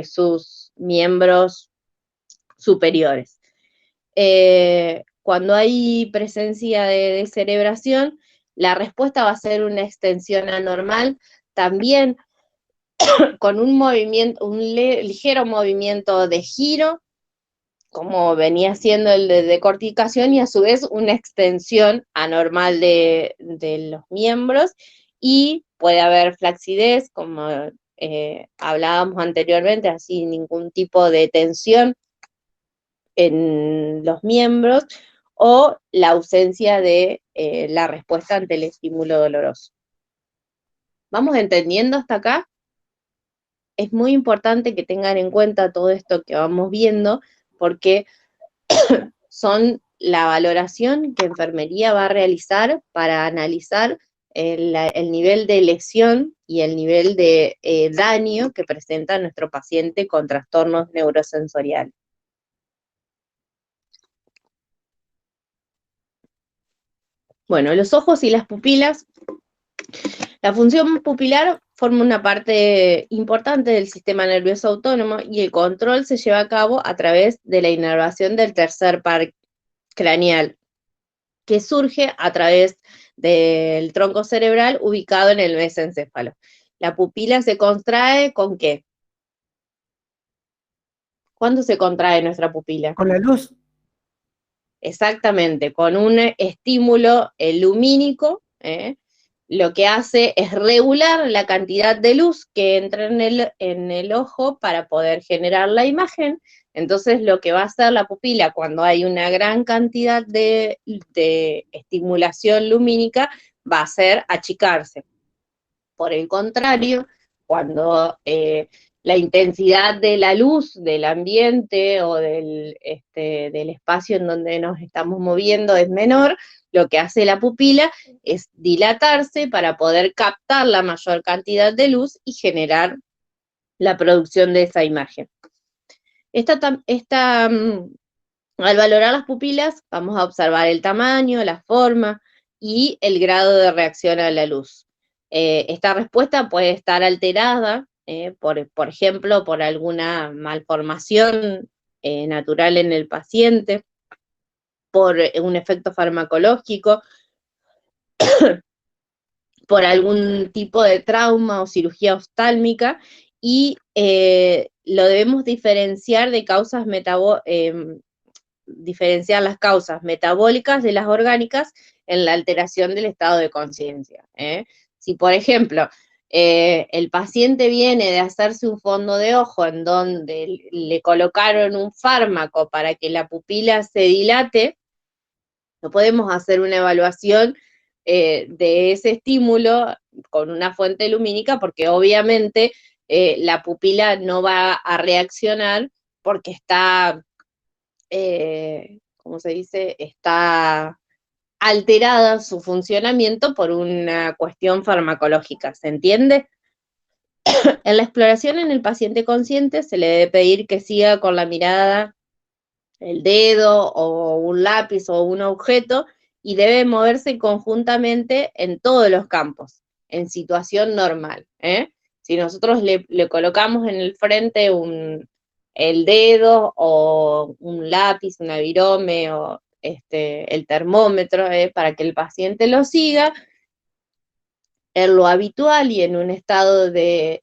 sus miembros superiores. Cuando hay presencia de descerebración, la respuesta va a ser una extensión anormal, también con un movimiento, un ligero movimiento de giro, como venía siendo el de decorticación, y a su vez una extensión anormal de los miembros, y puede haber flacidez, como hablábamos anteriormente, así ningún tipo de tensión en los miembros, o la ausencia de la respuesta ante el estímulo doloroso. ¿Vamos entendiendo hasta acá? Es muy importante que tengan en cuenta todo esto que vamos viendo, porque son la valoración que enfermería va a realizar para analizar el nivel de lesión y el nivel de daño que presenta nuestro paciente con trastornos neurosensoriales. Bueno, los ojos y las pupilas. La función pupilar forma una parte importante del sistema nervioso autónomo y el control se lleva a cabo a través de la inervación del tercer par craneal, que surge a través del tronco cerebral ubicado en el mesencéfalo. La pupila se contrae ¿con qué? ¿Cuándo se contrae nuestra pupila? Con la luz. Exactamente, con un estímulo lumínico, lo que hace es regular la cantidad de luz que entra en el ojo para poder generar la imagen. Entonces, lo que va a hacer la pupila cuando hay una gran cantidad de estimulación lumínica va a ser achicarse. Por el contrario, cuando la intensidad de la luz del ambiente o del espacio en donde nos estamos moviendo es menor, lo que hace la pupila es dilatarse para poder captar la mayor cantidad de luz y generar la producción de esa imagen. Al valorar las pupilas, vamos a observar el tamaño, la forma y el grado de reacción a la luz. Esta respuesta puede estar alterada, por ejemplo, por alguna malformación natural en el paciente, por un efecto farmacológico, por algún tipo de trauma o cirugía oftálmica, y lo debemos diferenciar de causas diferenciar las causas metabólicas de las orgánicas en la alteración del estado de conciencia. Si, por ejemplo, el paciente viene de hacerse un fondo de ojo en donde le colocaron un fármaco para que la pupila se dilate, no podemos hacer una evaluación de ese estímulo con una fuente lumínica, porque obviamente la pupila no va a reaccionar porque está, ¿cómo se dice? Está alterada su funcionamiento por una cuestión farmacológica, ¿se entiende? En la exploración en el paciente consciente se le debe pedir que siga con la mirada el dedo o un lápiz o un objeto, y debe moverse conjuntamente en todos los campos, en situación normal. Si nosotros le colocamos en el frente el dedo o un lápiz, una virome o el termómetro, para que el paciente lo siga, en lo habitual y en un estado de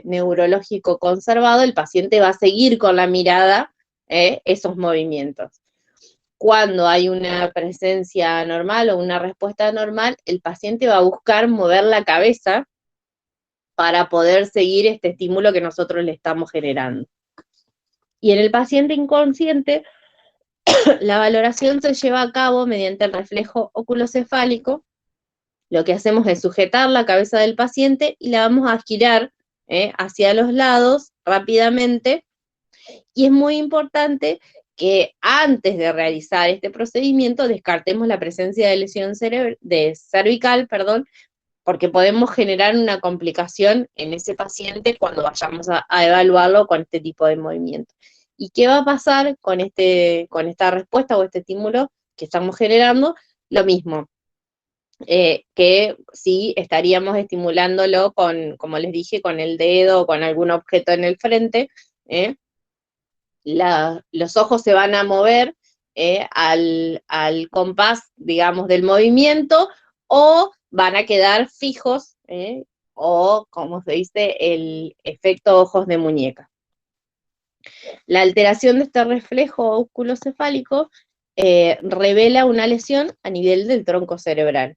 neurológico conservado, el paciente va a seguir con la mirada esos movimientos. Cuando hay una presencia normal o una respuesta normal, el paciente va a buscar mover la cabeza para poder seguir este estímulo que nosotros le estamos generando. Y en el paciente inconsciente, la valoración se lleva a cabo mediante el reflejo oculocefálico. Lo que hacemos es sujetar la cabeza del paciente y la vamos a girar hacia los lados rápidamente, Y es muy importante que antes de realizar este procedimiento descartemos la presencia de lesión cervical, porque podemos generar una complicación en ese paciente cuando vayamos a evaluarlo con este tipo de movimiento. ¿Y qué va a pasar con esta respuesta o este estímulo que estamos generando? Lo mismo, que si estaríamos estimulándolo como les dije, con el dedo o con algún objeto en el frente, los ojos se van a mover al compás, digamos, del movimiento, o van a quedar fijos, o, como se dice, el efecto ojos de muñeca. La alteración de este reflejo ósculo-cefálico revela una lesión a nivel del tronco cerebral.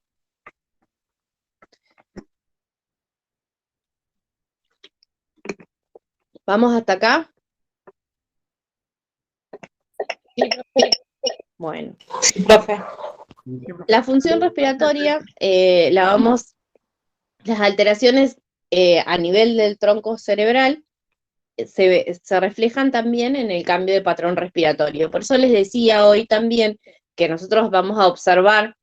¿Vamos hasta acá? Bueno. Sí, profe. La función respiratoria, las alteraciones a nivel del tronco cerebral se reflejan también en el cambio de patrón respiratorio. Por eso les decía hoy también que nosotros vamos a observar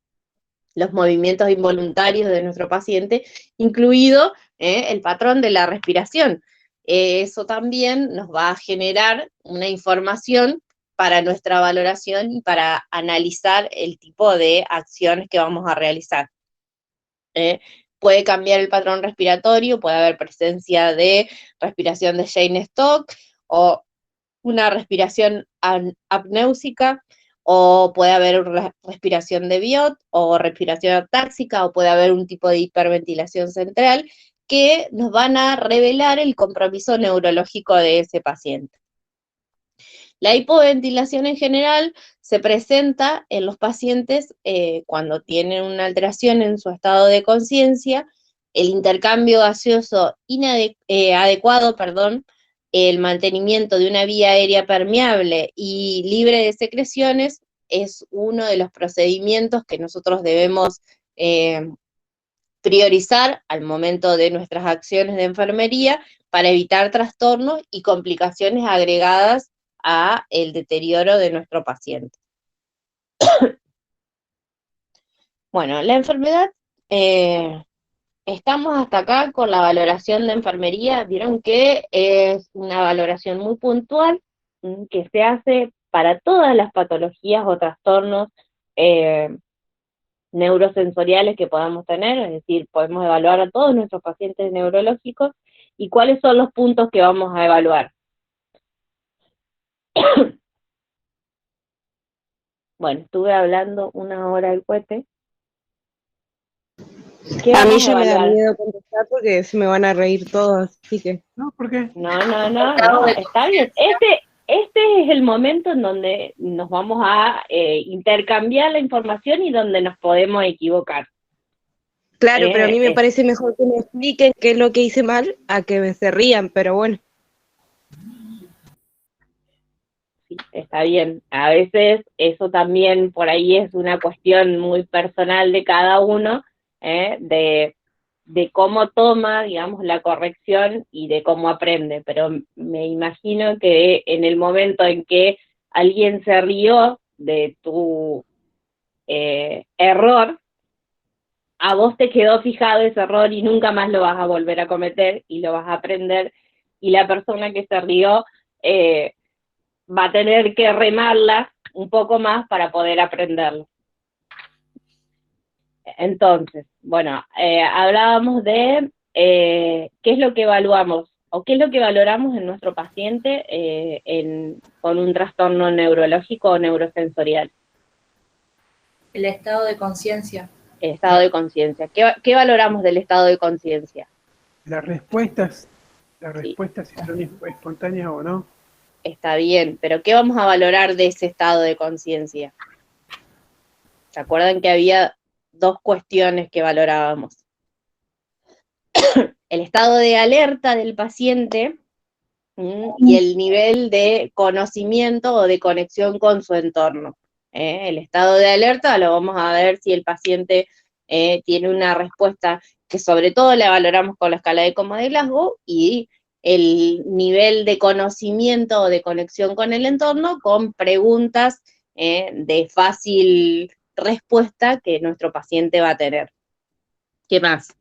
los movimientos involuntarios de nuestro paciente, incluido el patrón de la respiración. Eso también nos va a generar una información para nuestra valoración y para analizar el tipo de acciones que vamos a realizar. Puede cambiar el patrón respiratorio, puede haber presencia de respiración de Jane-Stock, o una respiración apnéusica, o puede haber respiración de Biot, o respiración atáxica, o puede haber un tipo de hiperventilación central, que nos van a revelar el compromiso neurológico de ese paciente. La hipoventilación en general se presenta en los pacientes cuando tienen una alteración en su estado de conciencia, el intercambio gaseoso adecuado, el mantenimiento de una vía aérea permeable y libre de secreciones es uno de los procedimientos que nosotros debemos priorizar al momento de nuestras acciones de enfermería para evitar trastornos y complicaciones agregadas a el deterioro de nuestro paciente. Bueno, la enfermedad, estamos hasta acá con la valoración de enfermería. Vieron que es una valoración muy puntual que se hace para todas las patologías o trastornos neurosensoriales que podamos tener, es decir, podemos evaluar a todos nuestros pacientes neurológicos. ¿Y cuáles son los puntos que vamos a evaluar? Bueno, estuve hablando 1 hora del cohete. A mí ya me da miedo contestar porque se me van a reír todos, así que... No, ¿por qué? No, está bien. Este es el momento en donde nos vamos a intercambiar la información y donde nos podemos equivocar. Claro, pero a mí me parece mejor que me expliquen qué es lo que hice mal a que se rían, pero bueno. Sí, está bien. A veces eso también por ahí es una cuestión muy personal de cada uno, de cómo toma, digamos, la corrección y de cómo aprende, pero me imagino que en el momento en que alguien se rió de tu error, a vos te quedó fijado ese error y nunca más lo vas a volver a cometer y lo vas a aprender, y la persona que se rió va a tener que remarla un poco más para poder aprenderlo. Entonces, bueno, hablábamos de qué es lo que evaluamos o qué es lo que valoramos en nuestro paciente con un trastorno neurológico o neurosensorial. El estado de conciencia. El estado de conciencia. ¿Qué valoramos del estado de conciencia? Las respuestas si son espontáneas o no. Está bien, pero ¿qué vamos a valorar de ese estado de conciencia? ¿Se acuerdan que había 2 cuestiones que valorábamos? El estado de alerta del paciente y el nivel de conocimiento o de conexión con su entorno. El estado de alerta lo vamos a ver si el paciente tiene una respuesta que sobre todo la valoramos con la escala de Coma de Glasgow, y el nivel de conocimiento o de conexión con el entorno con preguntas de fácil respuesta que nuestro paciente va a tener. ¿Qué más?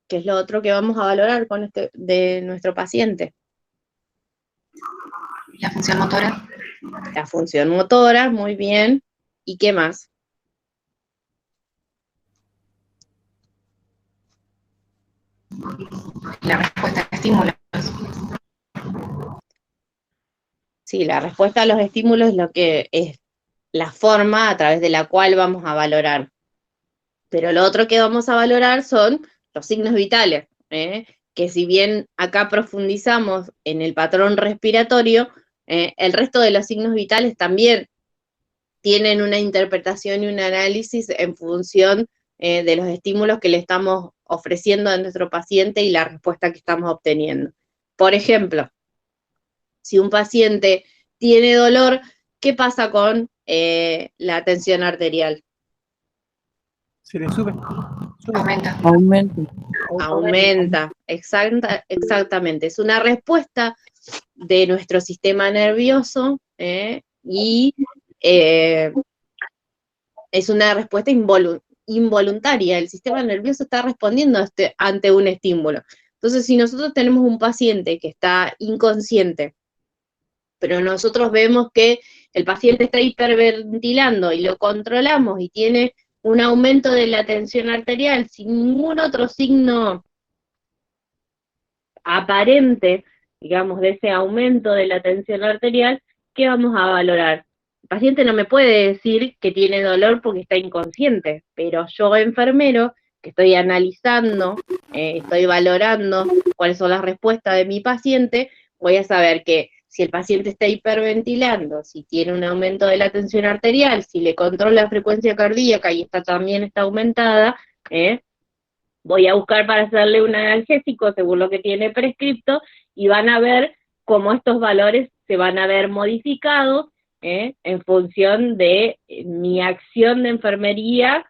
¿Qué es lo otro que vamos a valorar con de nuestro paciente? La función motora. La función motora, muy bien. ¿Y qué más? La respuesta a estímulos. Sí, la respuesta a los estímulos es lo que es la forma a través de la cual vamos a valorar. Pero lo otro que vamos a valorar son los signos vitales, que si bien acá profundizamos en el patrón respiratorio, el resto de los signos vitales también tienen una interpretación y un análisis en función de los estímulos que le estamos ofreciendo a nuestro paciente y la respuesta que estamos obteniendo. Por ejemplo, si un paciente tiene dolor, ¿qué pasa con la tensión arterial? Se le sube. Aumenta. Aumenta, exactamente. Es una respuesta de nuestro sistema nervioso y es una respuesta involuntaria. El sistema nervioso está respondiendo ante un estímulo. Entonces, si nosotros tenemos un paciente que está inconsciente, pero nosotros vemos que el paciente está hiperventilando y lo controlamos y tiene un aumento de la tensión arterial sin ningún otro signo aparente, digamos, de ese aumento de la tensión arterial, ¿qué vamos a valorar? El paciente no me puede decir que tiene dolor porque está inconsciente, pero yo, enfermero, que estoy analizando, estoy valorando cuáles son las respuestas de mi paciente, voy a saber que si el paciente está hiperventilando, si tiene un aumento de la tensión arterial, si le controla la frecuencia cardíaca y esta también está aumentada, voy a buscar para hacerle un analgésico según lo que tiene prescripto y van a ver cómo estos valores se van a ver modificados en función de mi acción de enfermería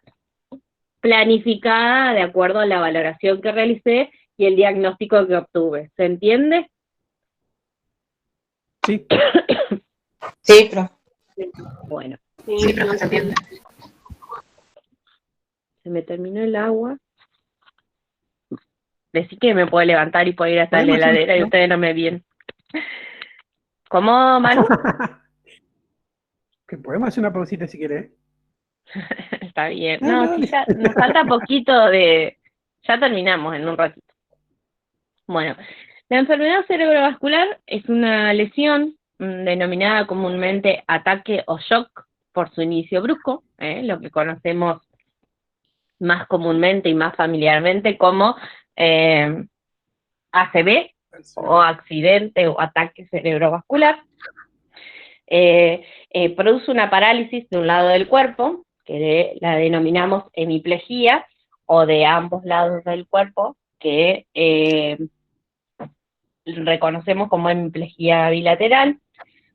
planificada de acuerdo a la valoración que realicé y el diagnóstico que obtuve. ¿Se entiende? Sí. Sí, profe. Bueno, Sí, profe, se entiende. se me terminó el agua. Decí que me puedo levantar y puedo ir hasta la heladera y ustedes no me ven. ¿Cómo, Manu? Que podemos hacer una pausita si querés. Está bien. No, No, dale. sí, ya nos falta poquito de... Ya terminamos en un ratito. Bueno, la enfermedad cerebrovascular es una lesión denominada comúnmente ataque o shock por su inicio brusco, lo que conocemos más comúnmente y más familiarmente como ACV o accidente o ataque cerebrovascular. Produce una parálisis de un lado del cuerpo, que la denominamos hemiplegia, o de ambos lados del cuerpo, que reconocemos como hemiplegia bilateral.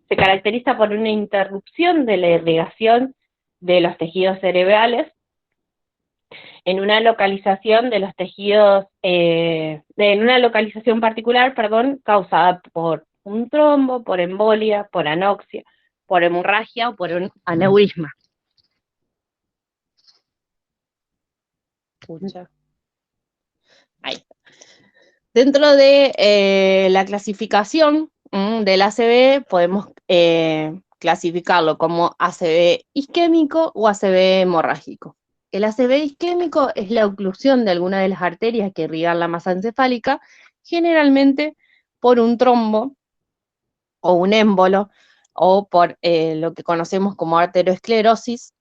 Se caracteriza por una interrupción de la irrigación de los tejidos cerebrales en una localización de los tejidos, en una localización particular, perdón, causada por un trombo, por embolia, por anoxia, por hemorragia o por un aneurisma. Pucha. Ahí. Dentro de la clasificación del ACV podemos clasificarlo como ACV isquémico o ACV hemorrágico. El ACV isquémico es la oclusión de alguna de las arterias que irrigan la masa encefálica, generalmente por un trombo o un émbolo, o por lo que conocemos como arteriosclerosis.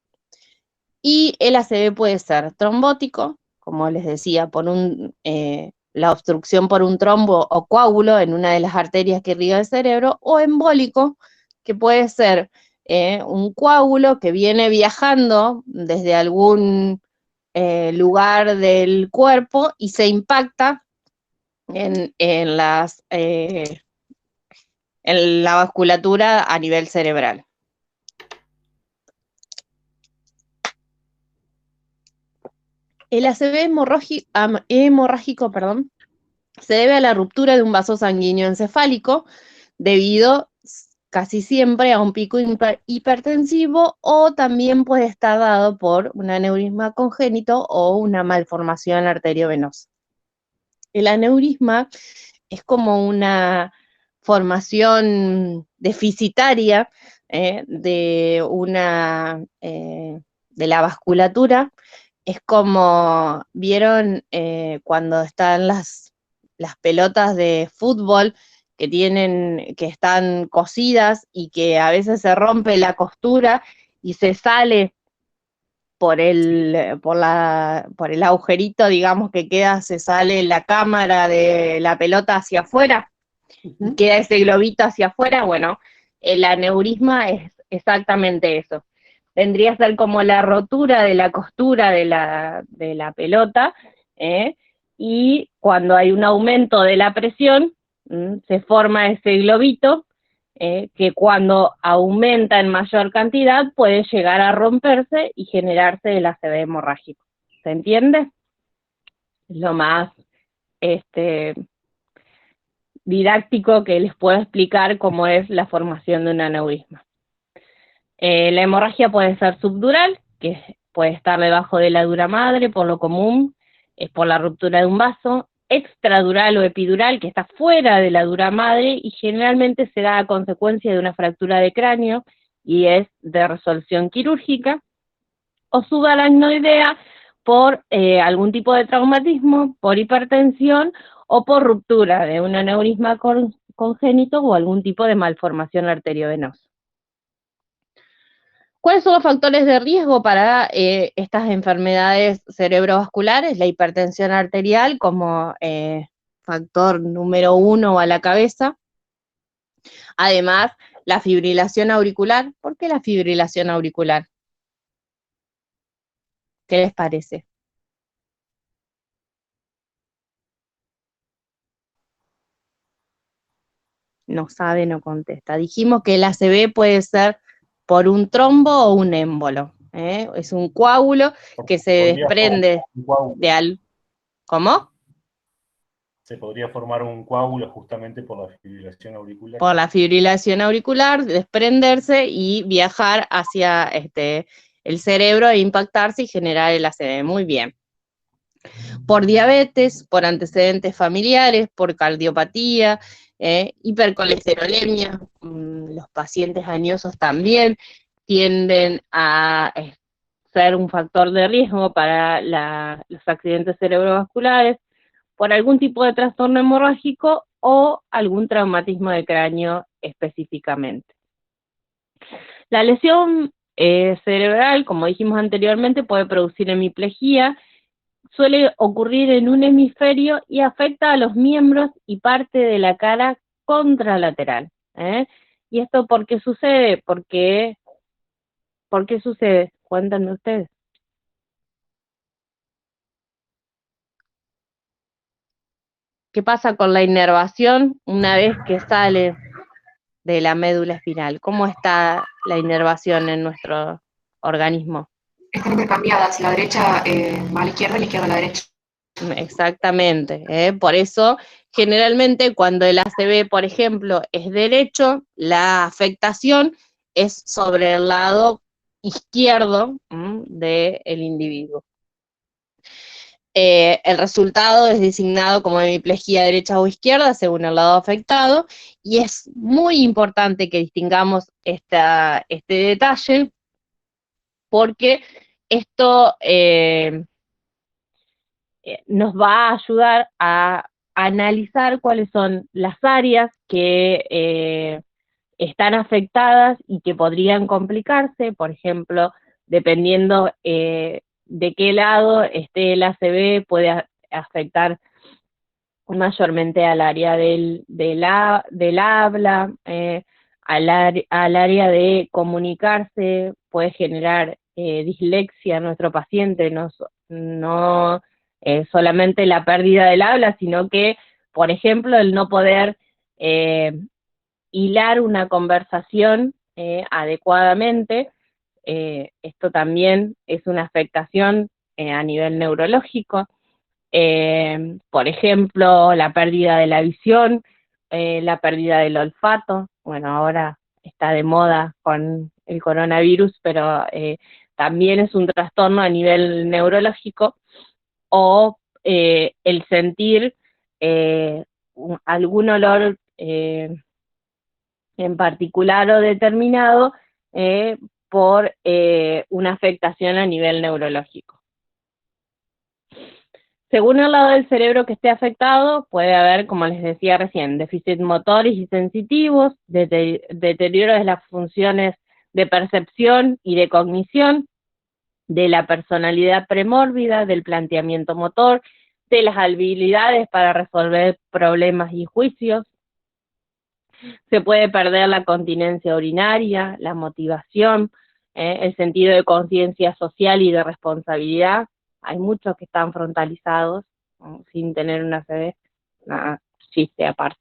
Y el ACV puede ser trombótico, como les decía, por la obstrucción por un trombo o coágulo en una de las arterias que irriga el cerebro, o embólico, que puede ser un coágulo que viene viajando desde algún lugar del cuerpo y se impacta en la vasculatura a nivel cerebral. El ACV hemorrágico, perdón, se debe a la ruptura de un vaso sanguíneo encefálico debido casi siempre a un pico hipertensivo, o también puede estar dado por un aneurisma congénito o una malformación arteriovenosa. El aneurisma es como una formación deficitaria de la vasculatura. Es como, ¿vieron cuando están las pelotas de fútbol que están cosidas y que a veces se rompe la costura y se sale por el agujerito, digamos, que queda, se sale la cámara de la pelota hacia afuera, y queda ese globito hacia afuera? Bueno, el aneurisma es exactamente eso. Vendría a ser como la rotura de la costura de la pelota, y cuando hay un aumento de la presión, se forma ese globito, que cuando aumenta en mayor cantidad puede llegar a romperse y generarse el ACV hemorrágico. ¿Se entiende? Es lo más didáctico que les puedo explicar cómo es la formación de un aneurisma. La hemorragia puede ser subdural, que puede estar debajo de la dura madre, por lo común es por la ruptura de un vaso; extradural o epidural, que está fuera de la dura madre y generalmente se da a consecuencia de una fractura de cráneo y es de resolución quirúrgica; o subaracnoidea, por algún tipo de traumatismo, por hipertensión o por ruptura de un aneurisma congénito o algún tipo de malformación arteriovenosa. ¿Cuáles son los factores de riesgo para estas enfermedades cerebrovasculares? La hipertensión arterial como factor número 1 a la cabeza. Además, la fibrilación auricular. ¿Por qué la fibrilación auricular? ¿Qué les parece? No sabe, no contesta. Dijimos que el ACV puede ser por un trombo o un émbolo. Es un coágulo que se desprende de ¿Cómo? Se podría formar un coágulo justamente por la fibrilación auricular. Por la fibrilación auricular, desprenderse y viajar hacia el cerebro e impactarse y generar el ACV. Muy bien. Por diabetes, por antecedentes familiares, por cardiopatía, hipercolesterolemia. Los pacientes añosos también tienden a ser un factor de riesgo para los accidentes cerebrovasculares, por algún tipo de trastorno hemorrágico o algún traumatismo de cráneo específicamente. La lesión cerebral, como dijimos anteriormente, puede producir hemiplegia, suele ocurrir en un hemisferio y afecta a los miembros y parte de la cara contralateral. ¿Y esto por qué sucede? ¿Por qué sucede? Cuéntenme ustedes. ¿Qué pasa con la inervación una vez que sale de la médula espinal? ¿Cómo está la inervación en nuestro organismo? Están intercambiadas, la derecha va a la izquierda a la derecha. Exactamente, por eso generalmente cuando el ACV, por ejemplo, es derecho, la afectación es sobre el lado izquierdo del individuo. El resultado es designado como hemiplegia derecha o izquierda según el lado afectado, y es muy importante que distingamos este detalle, porque esto nos va a ayudar a analizar cuáles son las áreas que están afectadas y que podrían complicarse. Por ejemplo, dependiendo de qué lado esté el ACV, puede afectar mayormente al área del habla, al área de comunicarse, puede generar dislexia en nuestro paciente, no solamente la pérdida del habla, sino que, por ejemplo, el no poder hilar una conversación adecuadamente. Esto también es una afectación a nivel neurológico. Por ejemplo, la pérdida de la visión, la pérdida del olfato. Bueno, ahora está de moda con el coronavirus, pero también es un trastorno a nivel neurológico, o el sentir algún olor en particular o determinado por una afectación a nivel neurológico. Según el lado del cerebro que esté afectado, puede haber, como les decía recién, déficit motores y sensitivos, deterioro de las funciones de percepción y de cognición, de la personalidad premórbida, del planteamiento motor, de las habilidades para resolver problemas y juicios. Se puede perder la continencia urinaria, la motivación, el sentido de conciencia social y de responsabilidad. Hay muchos que están frontalizados, sin tener una CD, nada, chiste aparte.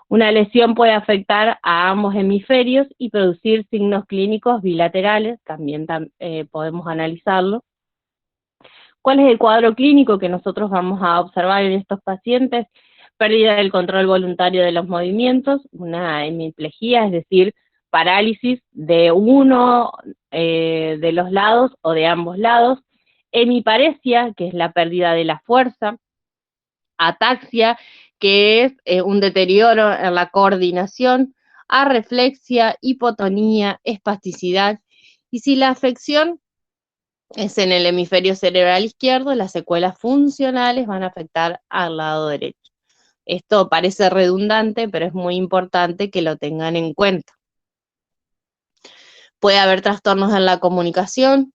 Una lesión puede afectar a ambos hemisferios y producir signos clínicos bilaterales, también podemos analizarlo. ¿Cuál es el cuadro clínico que nosotros vamos a observar en estos pacientes? Pérdida del control voluntario de los movimientos, una hemiplegia, es decir, parálisis de uno de los lados o de ambos lados, hemiparesia, que es la pérdida de la fuerza, ataxia, que es un deterioro en la coordinación, arreflexia, hipotonía, espasticidad, y si la afección es en el hemisferio cerebral izquierdo, las secuelas funcionales van a afectar al lado derecho. Esto parece redundante, pero es muy importante que lo tengan en cuenta. Puede haber trastornos en la comunicación,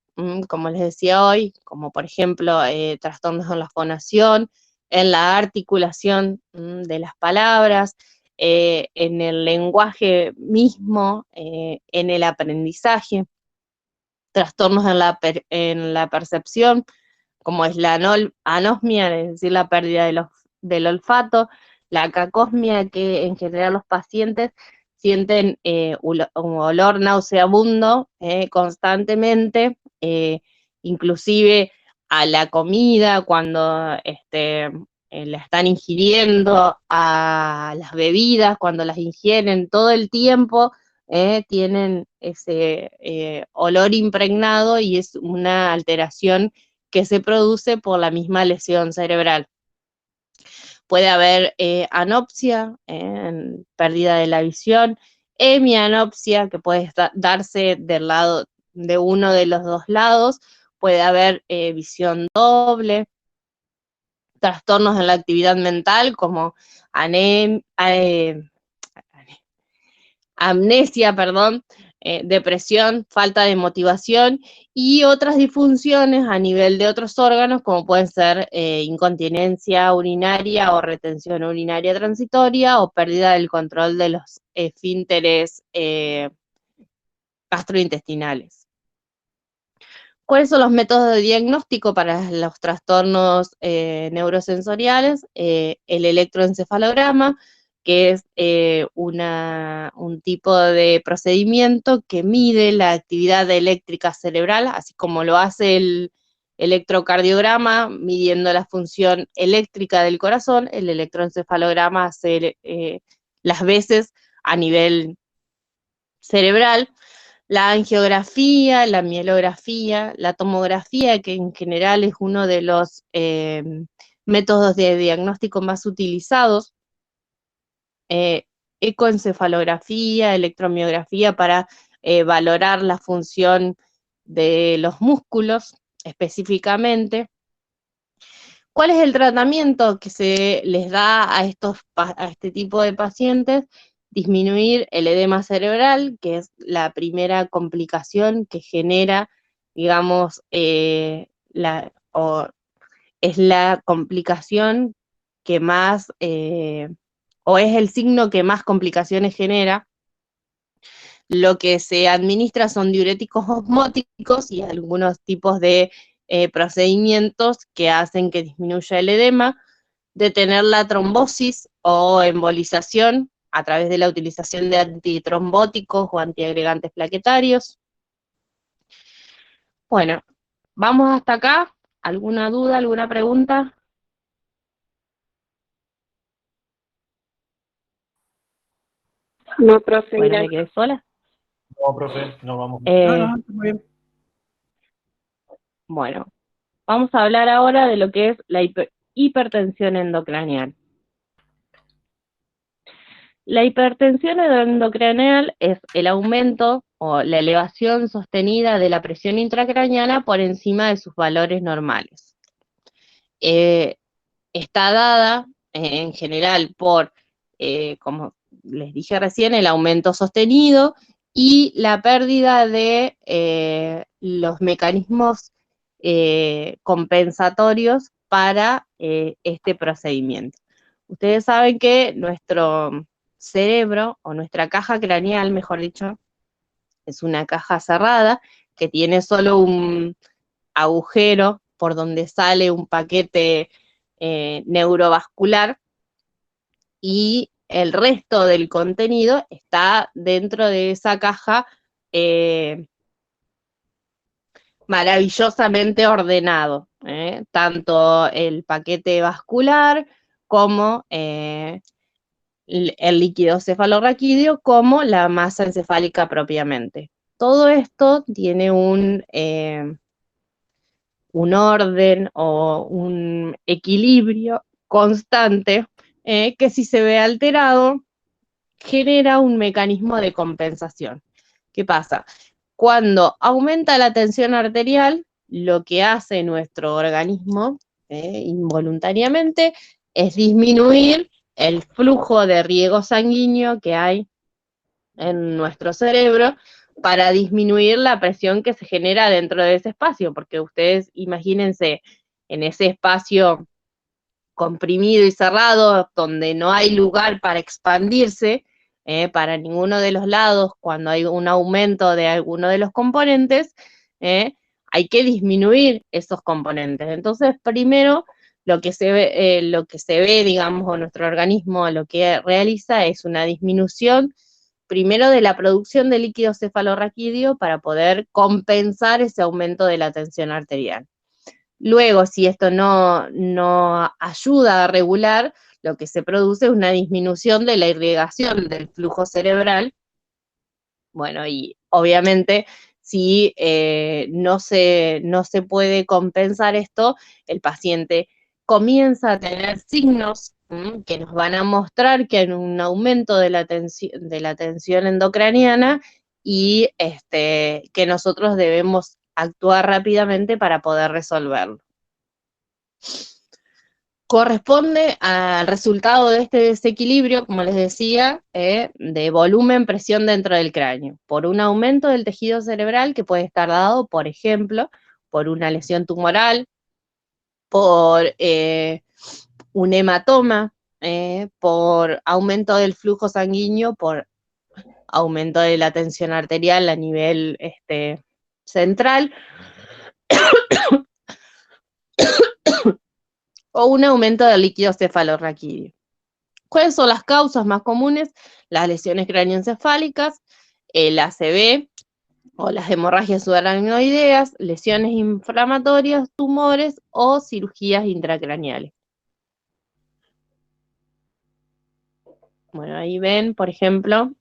como les decía hoy, como por ejemplo trastornos en la fonación, en la articulación de las palabras, en el lenguaje mismo, en el aprendizaje, trastornos en la percepción, como es la anosmia, es decir, la pérdida del olfato, la cacosmia, que en general los pacientes sienten un olor nauseabundo constantemente, inclusive a la comida, cuando la están ingiriendo, a las bebidas, cuando las ingieren, todo el tiempo tienen ese olor impregnado, y es una alteración que se produce por la misma lesión cerebral. Puede haber anopsia, pérdida de la visión, hemianopsia, que puede darse del lado de uno de los dos lados, puede haber visión doble, trastornos en la actividad mental como amnesia, depresión, falta de motivación, y otras disfunciones a nivel de otros órganos, como pueden ser incontinencia urinaria o retención urinaria transitoria, o pérdida del control de los esfínteres gastrointestinales. ¿Cuáles son los métodos de diagnóstico para los trastornos neurosensoriales? El electroencefalograma, que es un tipo de procedimiento que mide la actividad eléctrica cerebral, así como lo hace el electrocardiograma, midiendo la función eléctrica del corazón. El electroencefalograma hace las veces a nivel cerebral. La angiografía, la mielografía, la tomografía, que en general es uno de los métodos de diagnóstico más utilizados, ecoencefalografía, electromiografía para valorar la función de los músculos específicamente. ¿Cuál es el tratamiento que se les da a este tipo de pacientes? Disminuir el edema cerebral, que es la primera complicación que genera, digamos, es la complicación que más, o es el signo que más complicaciones genera. Lo que se administra son diuréticos osmóticos y algunos tipos de procedimientos que hacen que disminuya el edema, detener la trombosis o embolización a través de la utilización de antitrombóticos o antiagregantes plaquetarios. Bueno, vamos hasta acá. ¿Alguna duda, alguna pregunta? No, profe, Bueno, me quedé sola. No, profe, no vamos. No, no, está muy bien. Bueno, vamos a hablar ahora de lo que es la hipertensión endocraneal. La hipertensión endocraneal es el aumento o la elevación sostenida de la presión intracraneana por encima de sus valores normales. Está dada en general por, como les dije recién, el aumento sostenido y la pérdida de los mecanismos compensatorios para este procedimiento. Ustedes saben que nuestro cerebro, o nuestra caja craneal, mejor dicho, es una caja cerrada que tiene solo un agujero por donde sale un paquete neurovascular, y el resto del contenido está dentro de esa caja maravillosamente ordenado, tanto el paquete vascular como el líquido cefalorraquídeo como la masa encefálica propiamente. Todo esto tiene un orden o un equilibrio constante que si se ve alterado genera un mecanismo de compensación. ¿Qué pasa? Cuando aumenta la tensión arterial, lo que hace nuestro organismo involuntariamente es disminuir el flujo de riego sanguíneo que hay en nuestro cerebro para disminuir la presión que se genera dentro de ese espacio, porque ustedes imagínense en ese espacio comprimido y cerrado, donde no hay lugar para expandirse para ninguno de los lados, cuando hay un aumento de alguno de los componentes, hay que disminuir esos componentes. Entonces, primero, lo que se ve, digamos, o nuestro organismo lo que realiza es una disminución, primero de la producción de líquido cefalorraquídeo para poder compensar ese aumento de la tensión arterial. Luego, si esto no ayuda a regular, lo que se produce es una disminución de la irrigación del flujo cerebral. Bueno, y obviamente, si no se puede compensar esto, el paciente comienza a tener signos que nos van a mostrar que hay un aumento de la tensión endocraniana y que nosotros debemos actuar rápidamente para poder resolverlo. Corresponde al resultado de este desequilibrio, como les decía, de volumen-presión dentro del cráneo, por un aumento del tejido cerebral que puede estar dado, por ejemplo, por una lesión tumoral, por un hematoma, por aumento del flujo sanguíneo, por aumento de la tensión arterial a nivel central, o un aumento del líquido cefalorraquídeo. ¿Cuáles son las causas más comunes? Las lesiones cráneoencefálicas, el ACV o las hemorragias subaracnoideas, lesiones inflamatorias, tumores o cirugías intracraneales. Bueno, ahí ven, por ejemplo,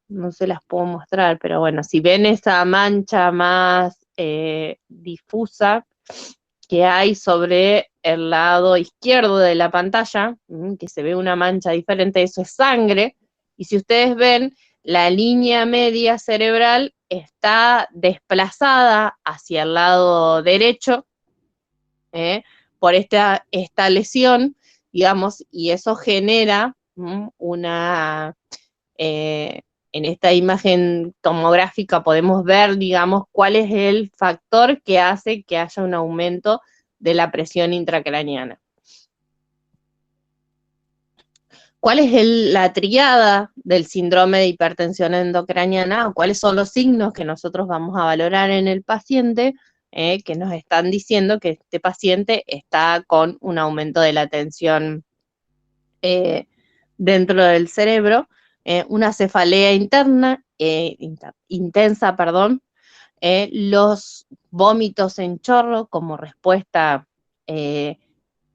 no se las puedo mostrar, pero bueno, si ven esa mancha más difusa que hay sobre el lado izquierdo de la pantalla, que se ve una mancha diferente, eso es sangre, y si ustedes ven, la línea media cerebral está desplazada hacia el lado derecho por esta lesión, digamos, y eso genera en esta imagen tomográfica podemos ver, digamos, cuál es el factor que hace que haya un aumento de la presión intracraneana. ¿Cuál es la triada del síndrome de hipertensión endocraniana? ¿O cuáles son los signos que nosotros vamos a valorar en el paciente que nos están diciendo que este paciente está con un aumento de la tensión dentro del cerebro? Una cefalea intensa, los vómitos en chorro como respuesta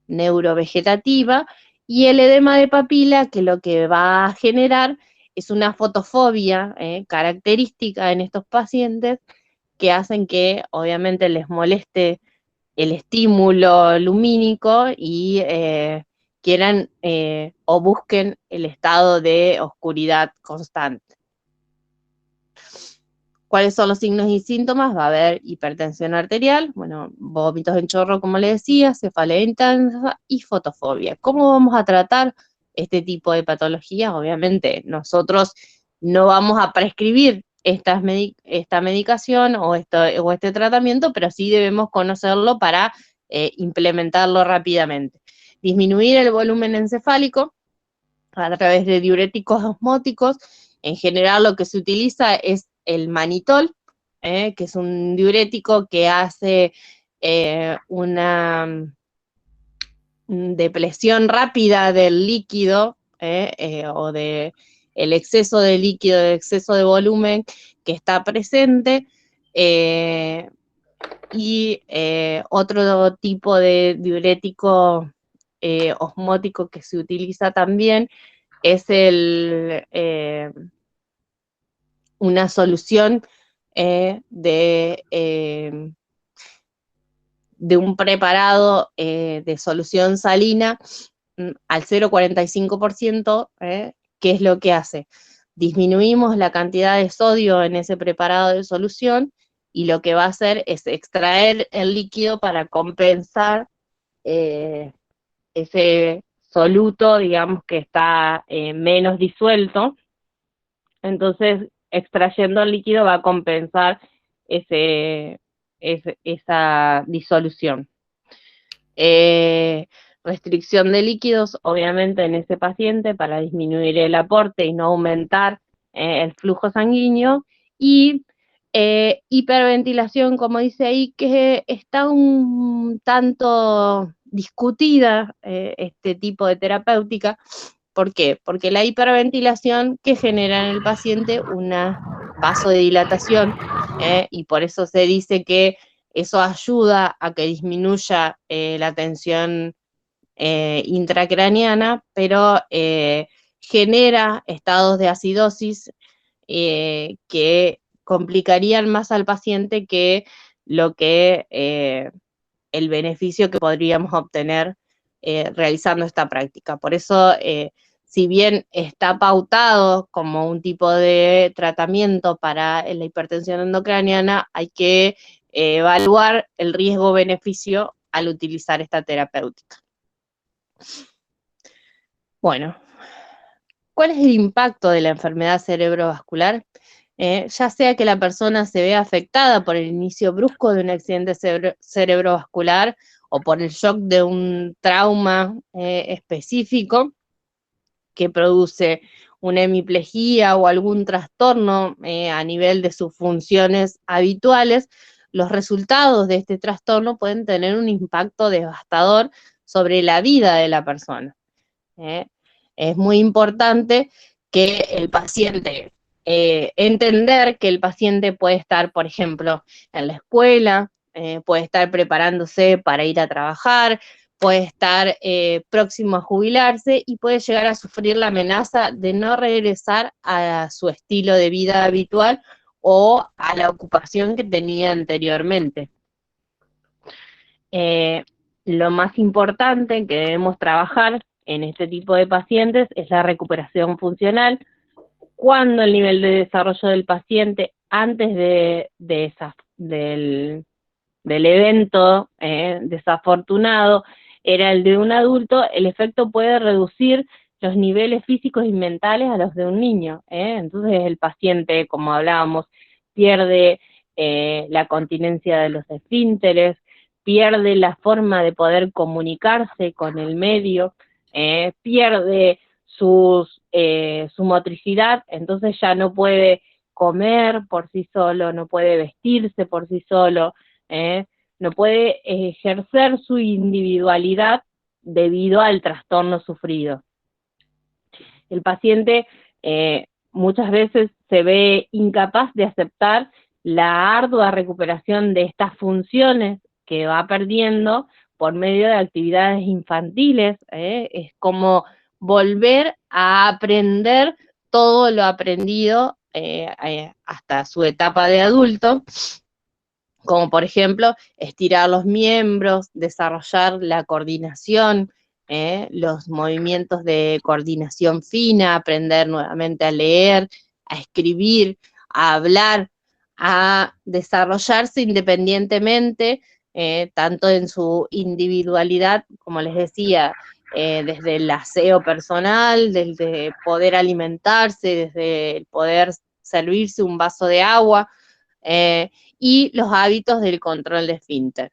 neurovegetativa, y el edema de papila, que lo que va a generar es una fotofobia característica en estos pacientes, que hacen que obviamente les moleste el estímulo lumínico y quieran o busquen el estado de oscuridad constante. ¿Cuáles son los signos y síntomas? Va a haber hipertensión arterial, bueno, vómitos en chorro, como le decía, cefalea intensa y fotofobia. ¿Cómo vamos a tratar este tipo de patologías? Obviamente, nosotros no vamos a prescribir esta medicación o este tratamiento, pero sí debemos conocerlo para implementarlo rápidamente. Disminuir el volumen encefálico a través de diuréticos osmóticos. En general lo que se utiliza es el manitol, que es un diurético que hace una depresión rápida del líquido o de el exceso de líquido, el exceso de volumen que está presente, y otro tipo de diurético osmótico que se utiliza también es una solución de un preparado de solución salina al 0,45%, ¿qué es lo que hace? Disminuimos la cantidad de sodio en ese preparado de solución y lo que va a hacer es extraer el líquido para compensar ese soluto, digamos, que está menos disuelto. Entonces, extrayendo el líquido va a compensar esa disolución. Restricción de líquidos, obviamente, en ese paciente para disminuir el aporte y no aumentar el flujo sanguíneo, y hiperventilación, como dice ahí, que está un tanto discutida este tipo de terapéutica. ¿Por qué? Porque la hiperventilación que genera en el paciente una vasodilatación, y por eso se dice que eso ayuda a que disminuya la tensión intracraneana, pero genera estados de acidosis que complicarían más al paciente que lo que el beneficio que podríamos obtener realizando esta práctica. Por eso, si bien está pautado como un tipo de tratamiento para la hipertensión endocraniana, hay que evaluar el riesgo-beneficio al utilizar esta terapéutica. Bueno, ¿cuál es el impacto de la enfermedad cerebrovascular? Ya sea que la persona se vea afectada por el inicio brusco de un accidente cerebrovascular o por el shock de un trauma específico que produce una hemiplegia o algún trastorno a nivel de sus funciones habituales, los resultados de este trastorno pueden tener un impacto devastador sobre la vida de la persona. Es muy importante que el paciente, entender que el paciente puede estar, por ejemplo, en la escuela, puede estar preparándose para ir a trabajar, puede estar próximo a jubilarse y puede llegar a sufrir la amenaza de no regresar a su estilo de vida habitual o a la ocupación que tenía anteriormente. Lo más importante que debemos trabajar en este tipo de pacientes es la recuperación funcional, cuando el nivel de desarrollo del paciente antes del evento desafortunado era el de un adulto, el efecto puede reducir los niveles físicos y mentales a los de un niño. Entonces el paciente, como hablábamos, pierde la continencia de los esfínteres, pierde la forma de poder comunicarse con el medio, pierde su motricidad, entonces ya no puede comer por sí solo, no puede vestirse por sí solo, no puede ejercer su individualidad debido al trastorno sufrido. El paciente muchas veces se ve incapaz de aceptar la ardua recuperación de estas funciones que va perdiendo por medio de actividades infantiles, es como volver a aprender todo lo aprendido hasta su etapa de adulto, como por ejemplo estirar los miembros, desarrollar la coordinación, los movimientos de coordinación fina, aprender nuevamente a leer, a escribir, a hablar, a desarrollarse independientemente, tanto en su individualidad, como les decía, desde el aseo personal, desde poder alimentarse, desde el poder servirse un vaso de agua, y los hábitos del control de esfínter.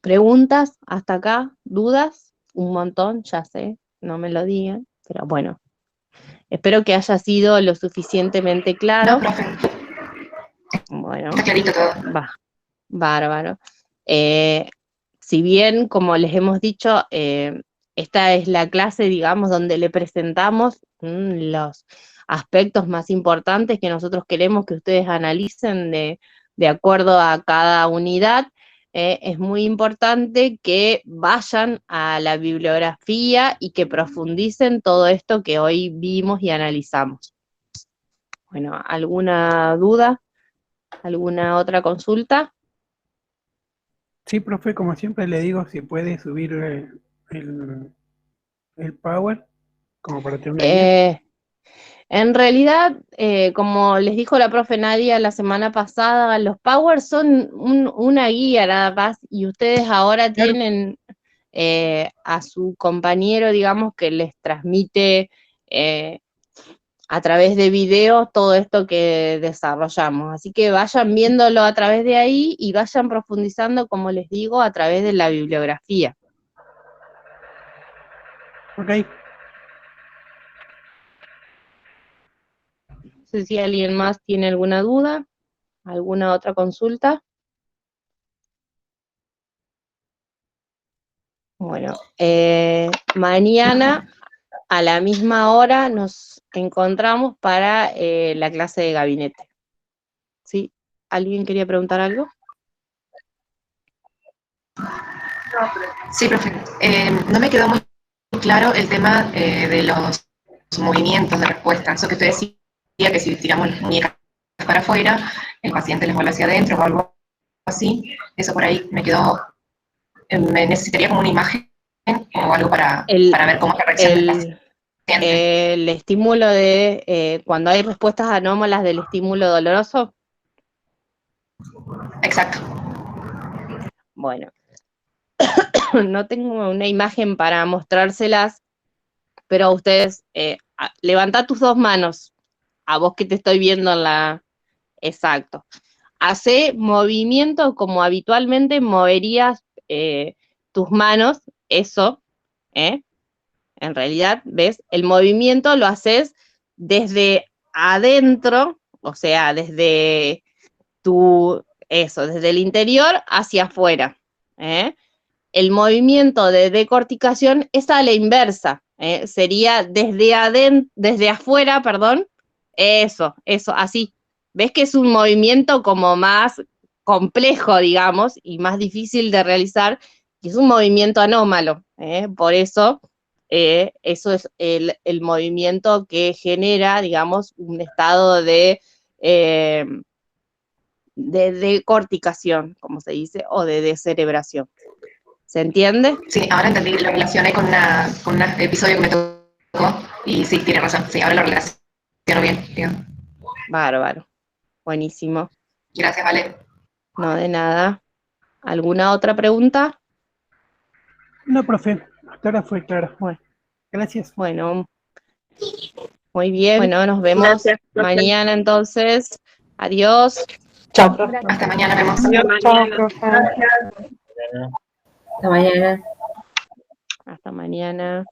¿Preguntas hasta acá? ¿Dudas? Un montón, ya sé, no me lo digan, pero bueno, espero que haya sido lo suficientemente claro. No, profe. Bueno, Está clarito todo. Bárbaro. Si bien, como les hemos dicho, esta es la clase, digamos, donde le presentamos los aspectos más importantes que nosotros queremos que ustedes analicen de acuerdo a cada unidad, es muy importante que vayan a la bibliografía y que profundicen todo esto que hoy vimos y analizamos. Bueno, ¿alguna duda? ¿Alguna otra consulta? Sí, profe, como siempre le digo, si puede subir el Power, como para tener una guía. En realidad, como les dijo la profe Nadia la semana pasada, los Powers son una guía nada más, y ustedes ahora Claro. tienen a su compañero, digamos, que les transmite a través de videos todo esto que desarrollamos. Así que vayan viéndolo a través de ahí y vayan profundizando, como les digo, a través de la bibliografía. Ok. No sé si alguien más tiene alguna duda, alguna otra consulta. Bueno, mañana a la misma hora nos encontramos para la clase de gabinete. ¿Sí? ¿Alguien quería preguntar algo? Sí, profe. No me quedó muy claro el tema de los movimientos de respuesta. Eso que usted decía, que si tiramos las muñecas para afuera, el paciente les vuelve hacia adentro o algo así. Eso por ahí me quedó. Me necesitaría como una imagen o algo para ver cómo reacciona el paciente. El estímulo de cuando hay respuestas anómalas del estímulo doloroso. Exacto. Bueno, no tengo una imagen para mostrárselas, pero ustedes, levantá tus dos manos, a vos que te estoy viendo en la... Exacto. Hace movimiento como habitualmente moverías tus manos, eso, en realidad, ¿ves? El movimiento lo haces desde adentro, o sea, desde desde el interior hacia afuera, El movimiento de decorticación es a la inversa, sería desde afuera, perdón, eso, así. ¿Ves que es un movimiento como más complejo, digamos, y más difícil de realizar? Y es un movimiento anómalo, por eso eso es el movimiento que genera, digamos, un estado de decorticación, como se dice, o de descerebración. ¿Se entiende? Sí, ahora entendí, lo relacioné con un episodio que me tocó, y sí, tiene razón, sí, ahora lo relaciono bien, digamos. Bárbaro, buenísimo. Gracias, Vale. No, de nada. ¿Alguna otra pregunta? No, profe, hasta ahora fue claro. Bueno, gracias. Bueno, muy bien. Bueno, nos vemos Gracias, profe. mañana entonces. Adiós. Chao, profe. Hasta mañana, vemos. Chao, profe. Hasta mañana. Hasta mañana.